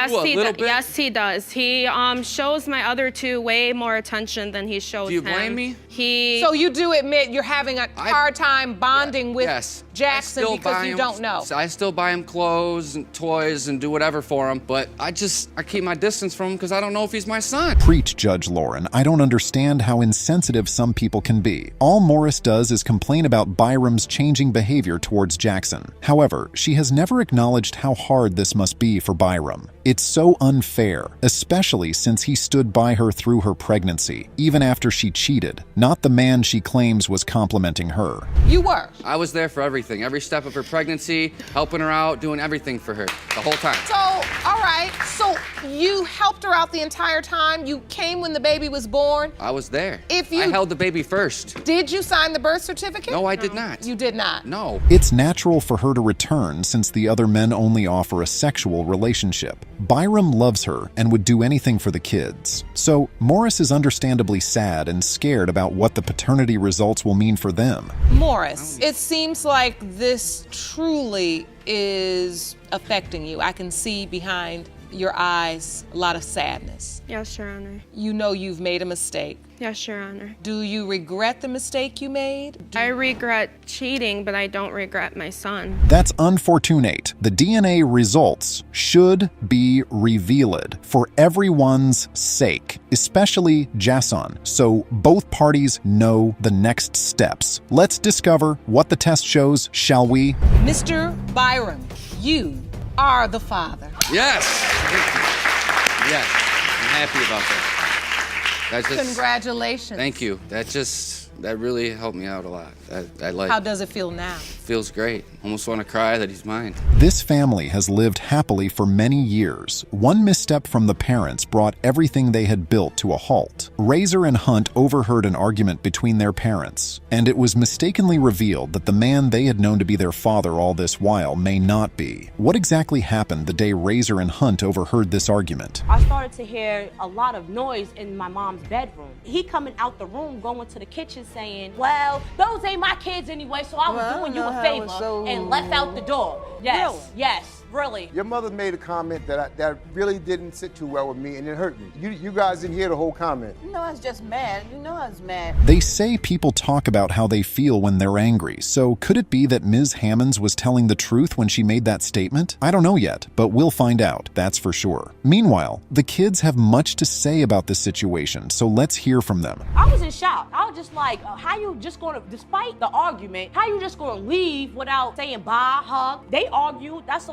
little bit. Yes, he does. He shows my other two way more attention than he shows him. Do you blame me? So you do admit you're having a hard time bonding with Jackson because you don't know. I still buy him clothes and toys and do whatever for him, but I keep my distance from him because I don't know if he's my son. Preach, Judge Lauren. I don't understand how insensitive some people can be. All Morris does is complain about Byram's changing behavior towards Jackson. However, she has never acknowledged how hard this must be for Byram. It's so unfair, especially since he stood by her through her pregnancy, even after she cheated, not the man she claims was complimenting her. You were. I was there for everything, every step of her pregnancy, helping her out, doing everything for her, the whole time. So, all right, so you helped her out the entire time? You came when the baby was born? I was there. I held the baby first. Did you sign the birth certificate? No, I did not. You did not? No. It's natural for her to return since the other men only offer a sexual relationship. Byram loves her and would do anything for the kids. So Morris is understandably sad and scared about what the paternity results will mean for them. Morris, it seems like this truly is affecting you. I can see behind your eyes a lot of sadness. Yes, Your Honor. You know you've made a mistake. Yes, Your Honor. Do you regret the mistake you made? I regret cheating, but I don't regret my son. That's unfortunate. The DNA results should be revealed for everyone's sake, especially Jason, so both parties know the next steps. Let's discover what the test shows, shall we? Mr. Byram, you are the father. Yes. Yes. I'm happy about that. Congratulations. Thank you. That really helped me out a lot. How does it feel now? Feels great. Almost want to cry that he's mine. This family has lived happily for many years. One misstep from the parents brought everything they had built to a halt. Razer and Hunt overheard an argument between their parents, and it was mistakenly revealed that the man they had known to be their father all this while may not be. What exactly happened the day Razer and Hunt overheard this argument? I started to hear a lot of noise in my mom's bedroom. He coming out the room, going to the kitchen saying, well, those ain't my kids anyway, so I was doing you a favor, and left out the door. Yes, really? Yes, really. Your mother made a comment that really didn't sit too well with me, and it hurt me. You guys didn't hear the whole comment. You know I was just mad. You know I was mad. They say people talk about how they feel when they're angry, so could it be that Ms. Hammonds was telling the truth when she made that statement? I don't know yet, but we'll find out, that's for sure. Meanwhile, the kids have much to say about this situation, so let's hear from them. I was in shock. I was just like, how you just gonna, despite the argument, how you just gonna leave without saying bye, hug? They argued, that's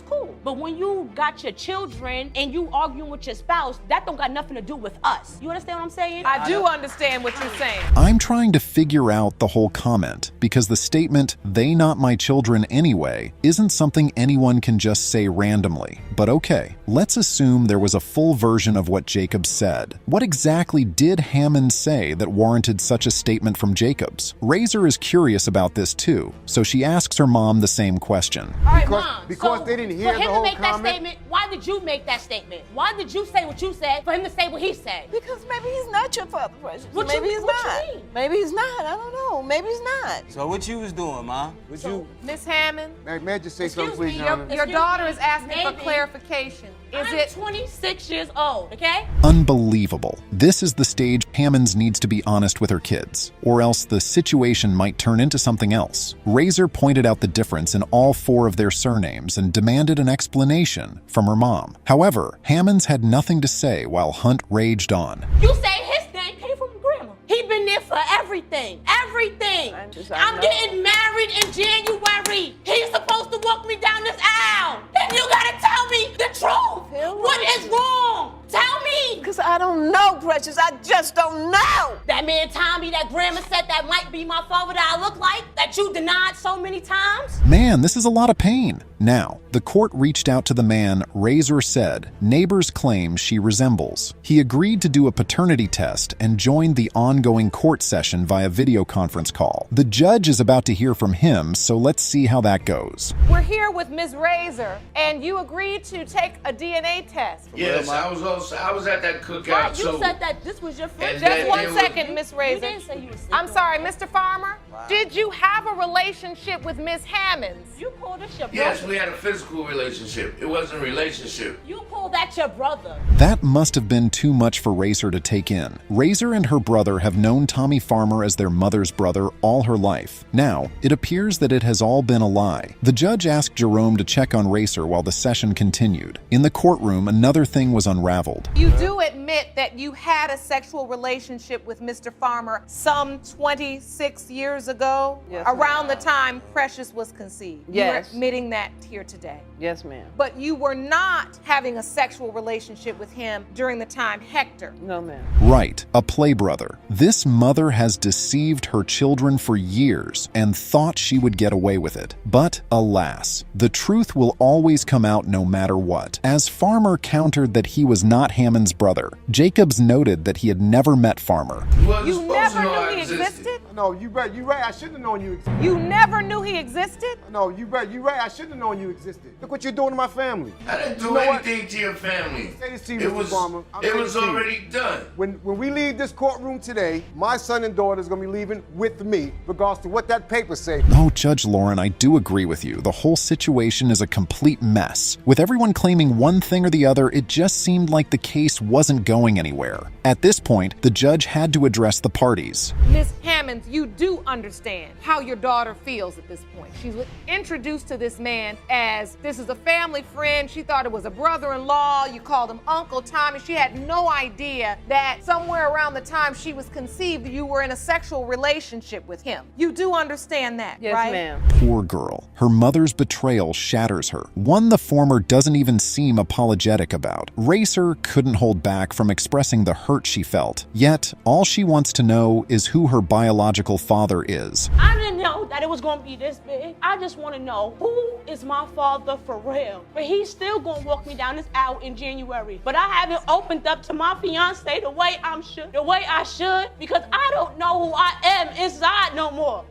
cool. But when you got your children and you arguing with your spouse, that don't got nothing to do with us. You understand what I'm saying? I do understand what you're saying. I'm trying to figure out the whole comment, because the statement, "they not my children anyway," isn't something anyone can just say randomly. But okay, let's assume there was a full version of what Jacobs said. What exactly did Hammond say that warranted such a statement from Jacobs? Razer is curious about this too, so so she asks her mom the same question. All right, Mom. Because they didn't hear for the him whole to make comment? that statement, why did you make that statement? Why did you say what you said for him to say what he said? Because maybe he's not your father, Precious. What maybe you- he's what you not. mean? Maybe he's not. I don't know. Maybe he's not. So what you was doing, Ma? Would you, Miss Hammond, may I just say Excuse something, please, me, Your Honor? your daughter is asking for Maybe. clarification. Is I'm it 26 years old, okay? Unbelievable. This is the stage Hammonds needs to be honest with her kids, or else the situation might turn into something else. Razer pointed out the difference in all 4 of their surnames and demanded an explanation from her mom. However, Hammonds had nothing to say while Hunt raged on. You say his name came from grandma. He been there for everything. Everything. I'm getting married in January. He's supposed to walk me down this aisle. And you gotta tell me the truth. What is wrong? Tell me. Because I don't know, Precious. I just don't know. That man Tommy that grandma said that might be my father that I look like, that you denied so many times. Man, this is a lot of pain. Now, the court reached out to the man Razer said neighbors claim she resembles. He agreed to do a paternity test and joined the ongoing court session via video conference call. The judge is about to hear from him, so let's see how that goes. We're here with Ms. Razer, and you agreed to take a DNA test. Yes, I was at that cookout. You said that this was your friend. Just 1 second, Ms. Razer. You didn't say you was I'm sorry, Mr. Farmer. Did you have a relationship with Ms. Hammonds? You called this your brother. Yes, we had a physical relationship. It wasn't a relationship. You called that your brother. That must have been too much for Razer to take in. Razer and her brother have known Tommy Farmer as their mother's brother all her life. Now, it appears that it has all been a lie. The judge asked Jerome to check on Razer while the session continued. In the courtroom, another thing was unraveled. You do admit that you had a sexual relationship with Mr. Farmer some 26 years ago, Yes, around the time Precious was conceived. Yes. You're admitting that here today. Yes, ma'am. But you were not having a sexual relationship with him during the time Hector. No, ma'am. Right, a play brother. This mother has deceived her children for years and thought she would get away with it. But alas, the truth will always come out no matter what. As Farmer countered that he was not Hammond's brother, Jacobs noted that he had never met Farmer. You never knew he existed? No, you right. I shouldn't have known you existed. You never knew he existed? No, you right. I shouldn't have known you existed. Look what you're doing to my family. I didn't do You know what? anything to your family. Say this to you, It Mr. was, Farmer. it was already done. When we leave this courtroom today, my son and daughter is going to be leaving with me, regardless to what that paper say. Oh, Judge Lauren, I do agree with you. The whole situation is a complete mess. With everyone claiming one thing or the other, it just seemed like the case wasn't going anywhere. At this point, the judge had to address the parties. Ms. Hammonds, you do understand how your daughter feels at this point. She was introduced to this man as this is a family friend. She thought it was a brother-in-law. You called him Uncle Tommy. She had no idea that somewhere around the time she was conceived, you were in a sexual relationship with him. You do understand that, Yes, right? ma'am. Poor girl. Her mother's betrayal shatters her. One the former doesn't even seem apologetic about. Racer couldn't hold back from expressing the hurt she felt. Yet, all she wants to know is who her biological father is. I didn't know that it was gonna be this big. I just wanna know who is my father for real. But he's still gonna walk me down this aisle in January. But I haven't opened up to my fiance the way I should, because I don't know who I am inside no more.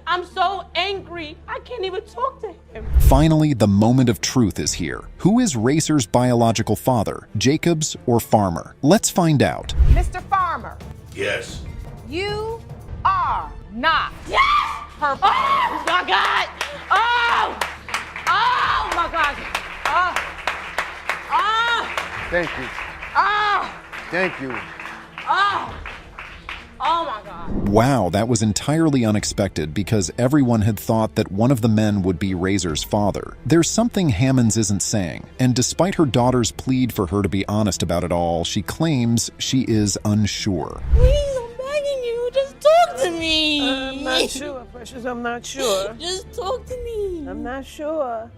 I'm so angry, I can't even talk to him. Finally, the moment of truth is here. Who is Racer's biological father, Jacobs or Farmer? Let's find out. Mr. Farmer, Yes. you are not Yes! her Oh my God! Oh! Oh my God! Oh! Oh! Thank you. Oh! Thank you. Oh! Oh my God. Wow, that was entirely unexpected because everyone had thought that one of the men would be Razor's father. There's something Hammonds isn't saying, and despite her daughter's plead for her to be honest about it all, she claims she is unsure. Please, I'm begging you, just talk to me. I'm not sure, Precious. I'm not sure. Just talk to me. I'm not sure.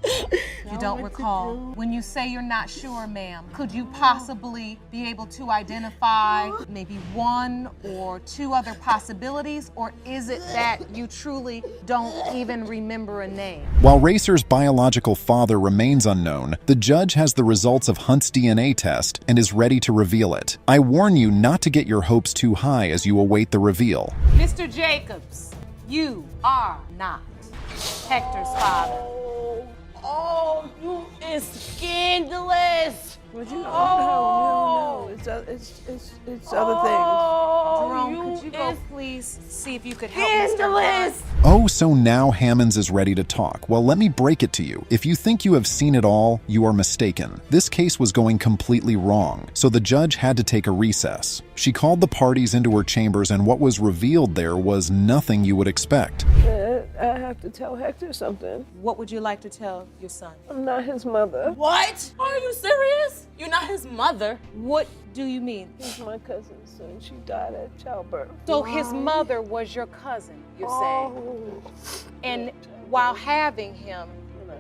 You don't recall. When you say you're not sure, ma'am, could you possibly be able to identify maybe one or two other possibilities, or is it that you truly don't even remember a name? While Racer's biological father remains unknown, the judge has the results of Hunt's DNA test and is ready to reveal it. I warn you not to get your hopes too high as you await the reveal. Mr. Jacobs, you are not Hector's father. Oh, you is scandalous. But you don't know. It's other things. Jerome, could you go please see if you could help Mr. Hunt? Oh, so now Hammonds is ready to talk. Well, let me break it to you. If you think you have seen it all, you are mistaken. This case was going completely wrong, so the judge had to take a recess. She called the parties into her chambers, and what was revealed there was nothing you would expect. I have to tell Hector something. What would you like to tell your son? I'm not his mother. What? Are you serious? You're not his mother. What do you mean? He's my cousin's son. She died at childbirth. So his mother was your cousin, you're saying? And while having him,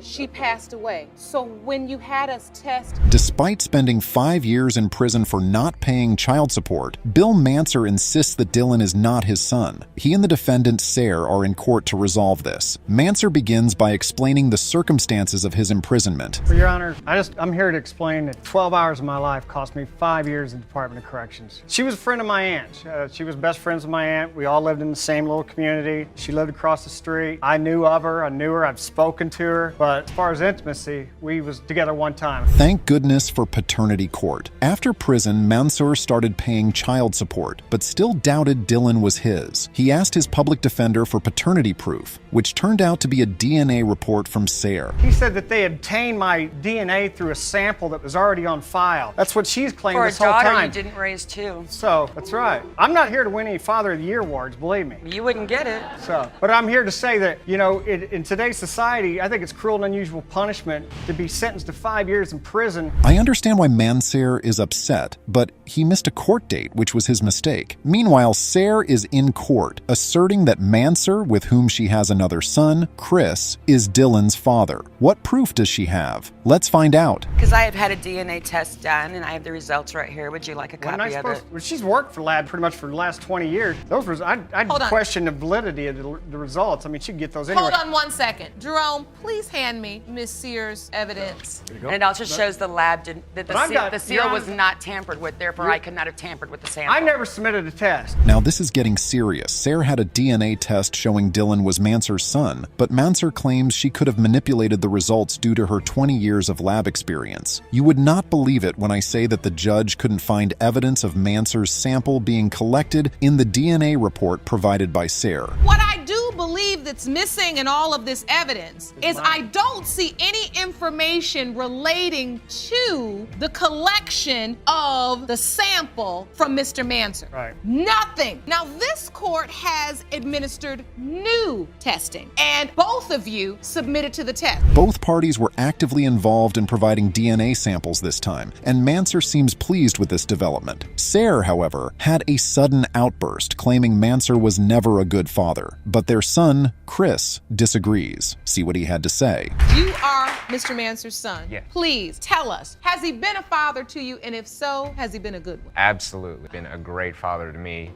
she passed away. So when you had us test... Despite spending 5 years in prison for not paying child support, Bill Manser insists that Dylan is not his son. He and the defendant, Sayre, are in court to resolve this. Manser begins by explaining the circumstances of his imprisonment. For Your Honor, I'm here to explain that 12 hours of my life cost me 5 years in the Department of Corrections. She was a friend of my aunt. She was best friends with my aunt. We all lived in the same little community. She lived across the street. I knew of her. I knew her. I've spoken to her. But as far as intimacy, we was together one time. Thank goodness for paternity court. After prison, Mansour started paying child support, but still doubted Dylan was his. He asked his public defender for paternity proof, which turned out to be a DNA report from Sayre. He said that they obtained my DNA through a sample that was already on file. That's what she's claimed this whole time. For a daughter you didn't raise too. So, that's right. I'm not here to win any Father of the Year awards, believe me. You wouldn't get it. So, but I'm here to say that, you know, in today's society, I think it's cruel and unusual punishment to be sentenced to 5 years in prison. I understand why Manser is upset, but he missed a court date, which was his mistake. Meanwhile, Sayre is in court, asserting that Manser, with whom she has another son, Chris, is Dylan's father. What proof does she have? Let's find out. Because I have had a DNA test done, and I have the results right here. Would you like a copy of it? Well, she's worked for lab pretty much for the last 20 years. Those I'd question the validity of the results. I mean, she could get those anyway. Hold on 1 second. Jerome, please hand me Miss Sears' evidence. And it also shows the lab that the seal was not tampered with, therefore I could not have tampered with the sample. I never submitted a test. Now this is getting serious. Sayre had a DNA test showing Dylan was Manser's son, but Manser claims she could have manipulated the results due to her 20 years of lab experience. You would not believe it when I say that the judge couldn't find evidence of Manser's sample being collected in the DNA report provided by Sayre. What I do believe that's missing in all of this evidence is I don't see any information relating to the collection of the sample from Mr. Manser. Right. Nothing. Now, this court has administered new testing, and both of you submitted to the test. Both parties were actively involved in providing DNA samples this time, and Manser seems pleased with this development. Sayre, however, had a sudden outburst, claiming Manser was never a good father, but their son, Chris, disagrees. See what he had to say. You are Mr. Manser's son. Yes. Please tell us, has he been a father to you, and if so, has he been a good one? Absolutely. Been a great father to me.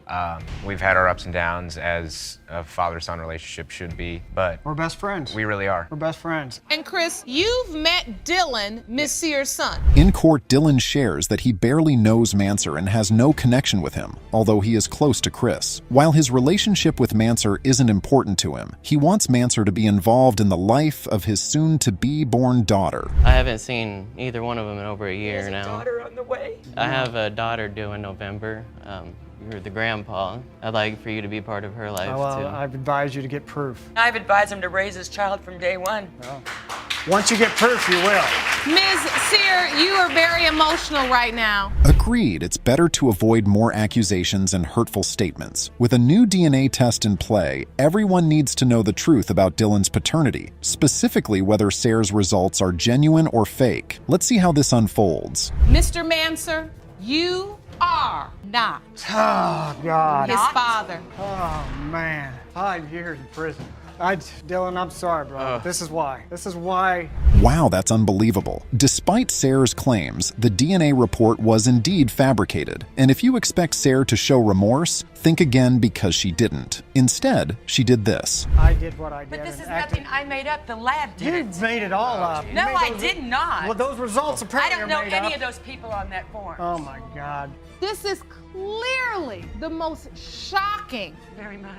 We've had our ups and downs, as a father-son relationship should be, but we're best friends. We really are. We're best friends. And Chris, you've met Dylan, Miss Sears' son. In court, Dylan shares that he barely knows Manser and has no connection with him, although he is close to Chris. While his relationship with Manser isn't important to him, he wants Manser to be involved in the life of his soon-to-be born daughter. I haven't seen either one of them in over a year now. Daughter on the way. I have a daughter due in November. You're the grandpa. I'd like for you to be part of her life, too. I've advised you to get proof. I've advised him to raise his child from day one. Well, once you get proof, you will. Ms. Sear, you are very emotional right now. Agreed, it's better to avoid more accusations and hurtful statements. With a new DNA test in play, everyone needs to know the truth about Dylan's paternity, specifically whether Sayre's results are genuine or fake. Let's see how this unfolds. Mr. Manser, you are not oh, God. his father. Oh, man. 5 years in prison. Dylan, I'm sorry, bro. This is why. This is why. Wow, that's unbelievable. Despite Sayre's claims, the DNA report was indeed fabricated. And if you expect Sayre to show remorse, think again, because she didn't. Instead, she did this. I did what I did. But this is nothing I made up. The lab did it. You made it all up. No, I did not. Well, those results apparently I don't know are made any up. of those people on that form. Oh, my God. This is clearly the most shocking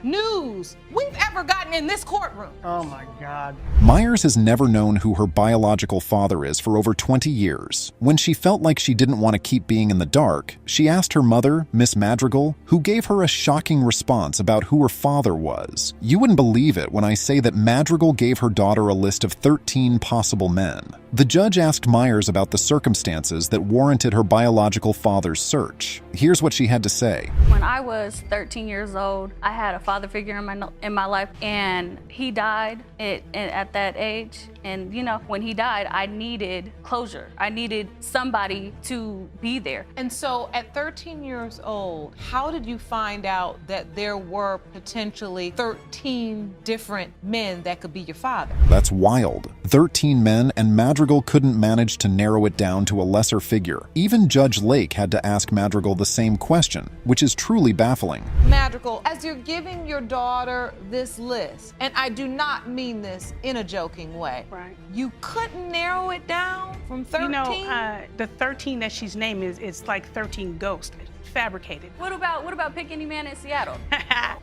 news we've ever gotten in this courtroom. Oh my God. Myers has never known who her biological father is for over 20 years. When she felt like she didn't want to keep being in the dark, she asked her mother, Miss Madrigal, who gave her a shocking response about who her father was. You wouldn't believe it when I say that Madrigal gave her daughter a list of 13 possible men. The judge asked Myers about the circumstances that warranted her biological father's search. Here's what she had to say. When I was 13 years old, I had a father figure in my life, and he died at that age. And you know, when he died, I needed closure. I needed somebody to be there. And so at 13 years old, how did you find out that there were potentially 13 different men that could be your father? That's wild. 13 men, and Madrigal couldn't manage to narrow it down to a lesser figure. Even Judge Lake had to ask Madrigal the same question, which is truly baffling. Madrigal, as you're giving your daughter this list, and I do not mean this in a joking way, right? You couldn't narrow it down from 13? You know, the 13 that she's named is like 13 ghosts. Fabricated. What about Pick Any Man in Seattle?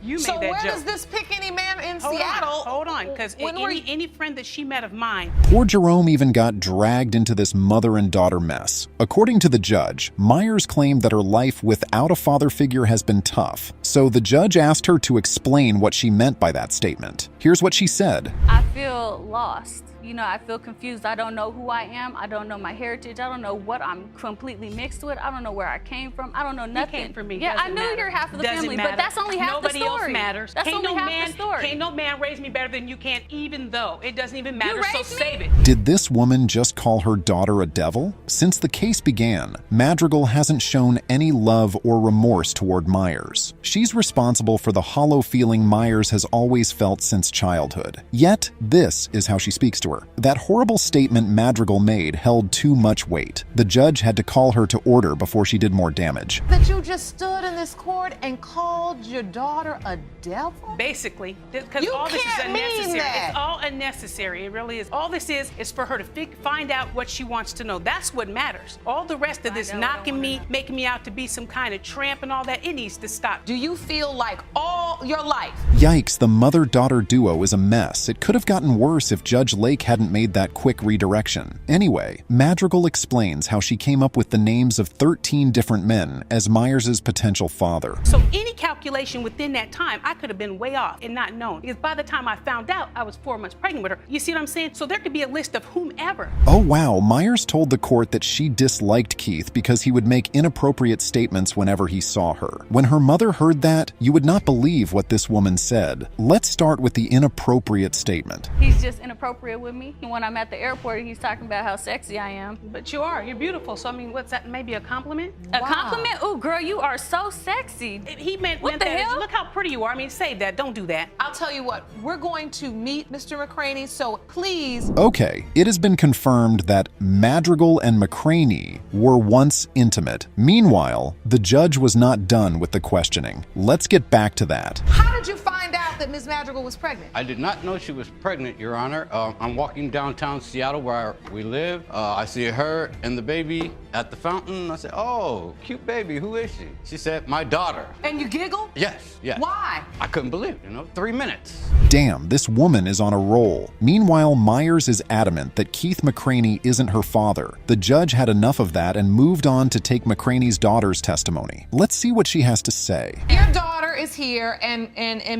You made so that where joke. does this Pick Any Man in Hold Seattle? Hold on, because any friend that she met of mine. Poor Jerome even got dragged into this mother and daughter mess. According to the judge, Myers claimed that her life without a father figure has been tough. So the judge asked her to explain what she meant by that statement. Here's what she said. I feel lost. You know, I feel confused. I don't know who I am. I don't know my heritage. I don't know what I'm completely mixed with. I don't know where I came from. I don't know nothing. You came from me. Yeah, I knew you're half of the family, but that's only half the story. Nobody else matters. That's only half the story. Can't no man raise me better than you can, even though it doesn't even matter, so save it. Did this woman just call her daughter a devil? Since the case began, Madrigal hasn't shown any love or remorse toward Myers. She's responsible for the hollow feeling Myers has always felt since childhood. Yet, this is how she speaks to her. That horrible statement Madrigal made held too much weight. The judge had to call her to order before she did more damage. That you just stood in this court and called your daughter a devil? Basically, because all this is unnecessary. It's all unnecessary. It really is. All this is for her to find out what she wants to know. That's what matters. All the rest of this knocking me, making me out to be some kind of tramp and all that, it needs to stop. Do you feel like all your life? Yikes, the mother-daughter duo is a mess. It could have gotten worse if Judge Lake hadn't made that quick redirection. Anyway, Madrigal explains how she came up with the names of 13 different men as Myers' potential father. So any calculation within that time, I could have been way off and not known. Because by the time I found out, I was 4 months pregnant with her. You see what I'm saying? So there could be a list of whomever. Oh wow, Myers told the court that she disliked Keith because he would make inappropriate statements whenever he saw her. When her mother heard that, you would not believe what this woman said. Let's start with the inappropriate statement. He's just inappropriate with me. When I'm at the airport, he's talking about how sexy I am. But you are. You're beautiful. So, I mean, what's that? Maybe a compliment? A compliment? Ooh, girl, you are so sexy. He meant what the that. hell? Look how pretty you are. I mean, save that. Don't do that. I'll tell you what. We're going to meet Mr. McCraney, so please. Okay, it has been confirmed that Madrigal and McCraney were once intimate. Meanwhile, the judge was not done with the questioning. Let's get back to that. How did you find out that Ms. Madrigal was pregnant? I did not know she was pregnant, Your Honor. I'm walking downtown Seattle where we live. I see her and the baby at the fountain. I said, oh, cute baby, who is she? She said, my daughter. And you giggled? Yes, yes. Why? I couldn't believe it, 3 minutes. Damn, this woman is on a roll. Meanwhile, Myers is adamant that Keith McCraney isn't her father. The judge had enough of that and moved on to take McCraney's daughter's testimony. Let's see what she has to say. Your daughter is here, and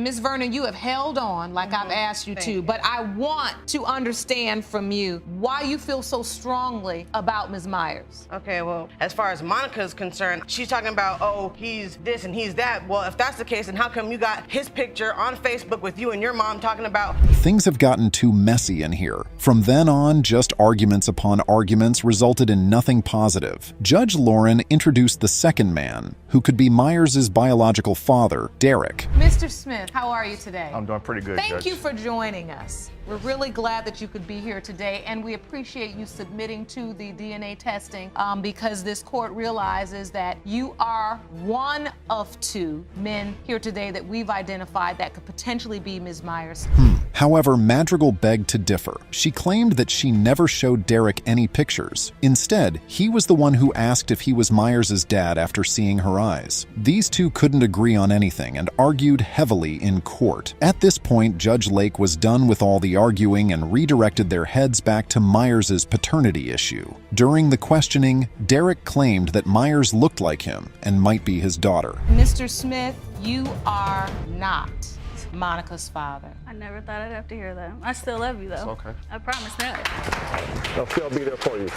Ms. Vernon, you have held on like I've asked you to, but I want to understand from you why you feel so strongly about Ms. Myers. Okay, well, as far as Monica's concerned, she's talking about, oh, he's this and he's that. Well, if that's the case, then how come you got his picture on Facebook with you and your mom talking about... Things have gotten too messy in here. From then on, just arguments upon arguments resulted in nothing positive. Judge Lauren introduced the second man, who could be Myers' biological father, Derek. Mr. Smith, how are you today? I'm doing pretty good, Thank Judge. you for joining us. We're really glad that you could be here today, and we appreciate you submitting to the DNA testing because this court realizes that you are one of 2 men here today that we've identified that could potentially be Ms. Myers. However, Madrigal begged to differ. She claimed that she never showed Derek any pictures. Instead, he was the one who asked if he was Myers' dad after seeing her eyes. These two couldn't agree on anything and argued heavily in court. At this point, Judge Lake was done with all the arguing and redirected their heads back to Myers' paternity issue. During the questioning, Derek claimed that Myers looked like him and might be his daughter. Mr. Smith, you are not Monica's father. I never thought I'd have to hear that. I still love you, though. It's okay. I promise that. I'll still be there for you.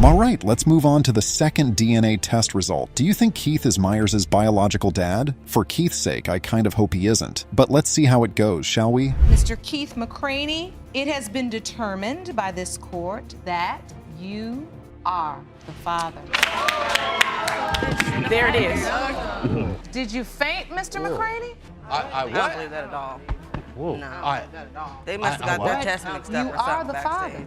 All right, let's move on to the second DNA test result. Do you think Keith is Myers' biological dad? For Keith's sake, I kind of hope he isn't. But let's see how it goes, shall we? Mr. Keith McCraney, it has been determined by this court that you are the father. There it is. Did you faint, Mr. McCraney? I don't believe that at all. Whoa. No, they must have got their test mixed up or something backstage.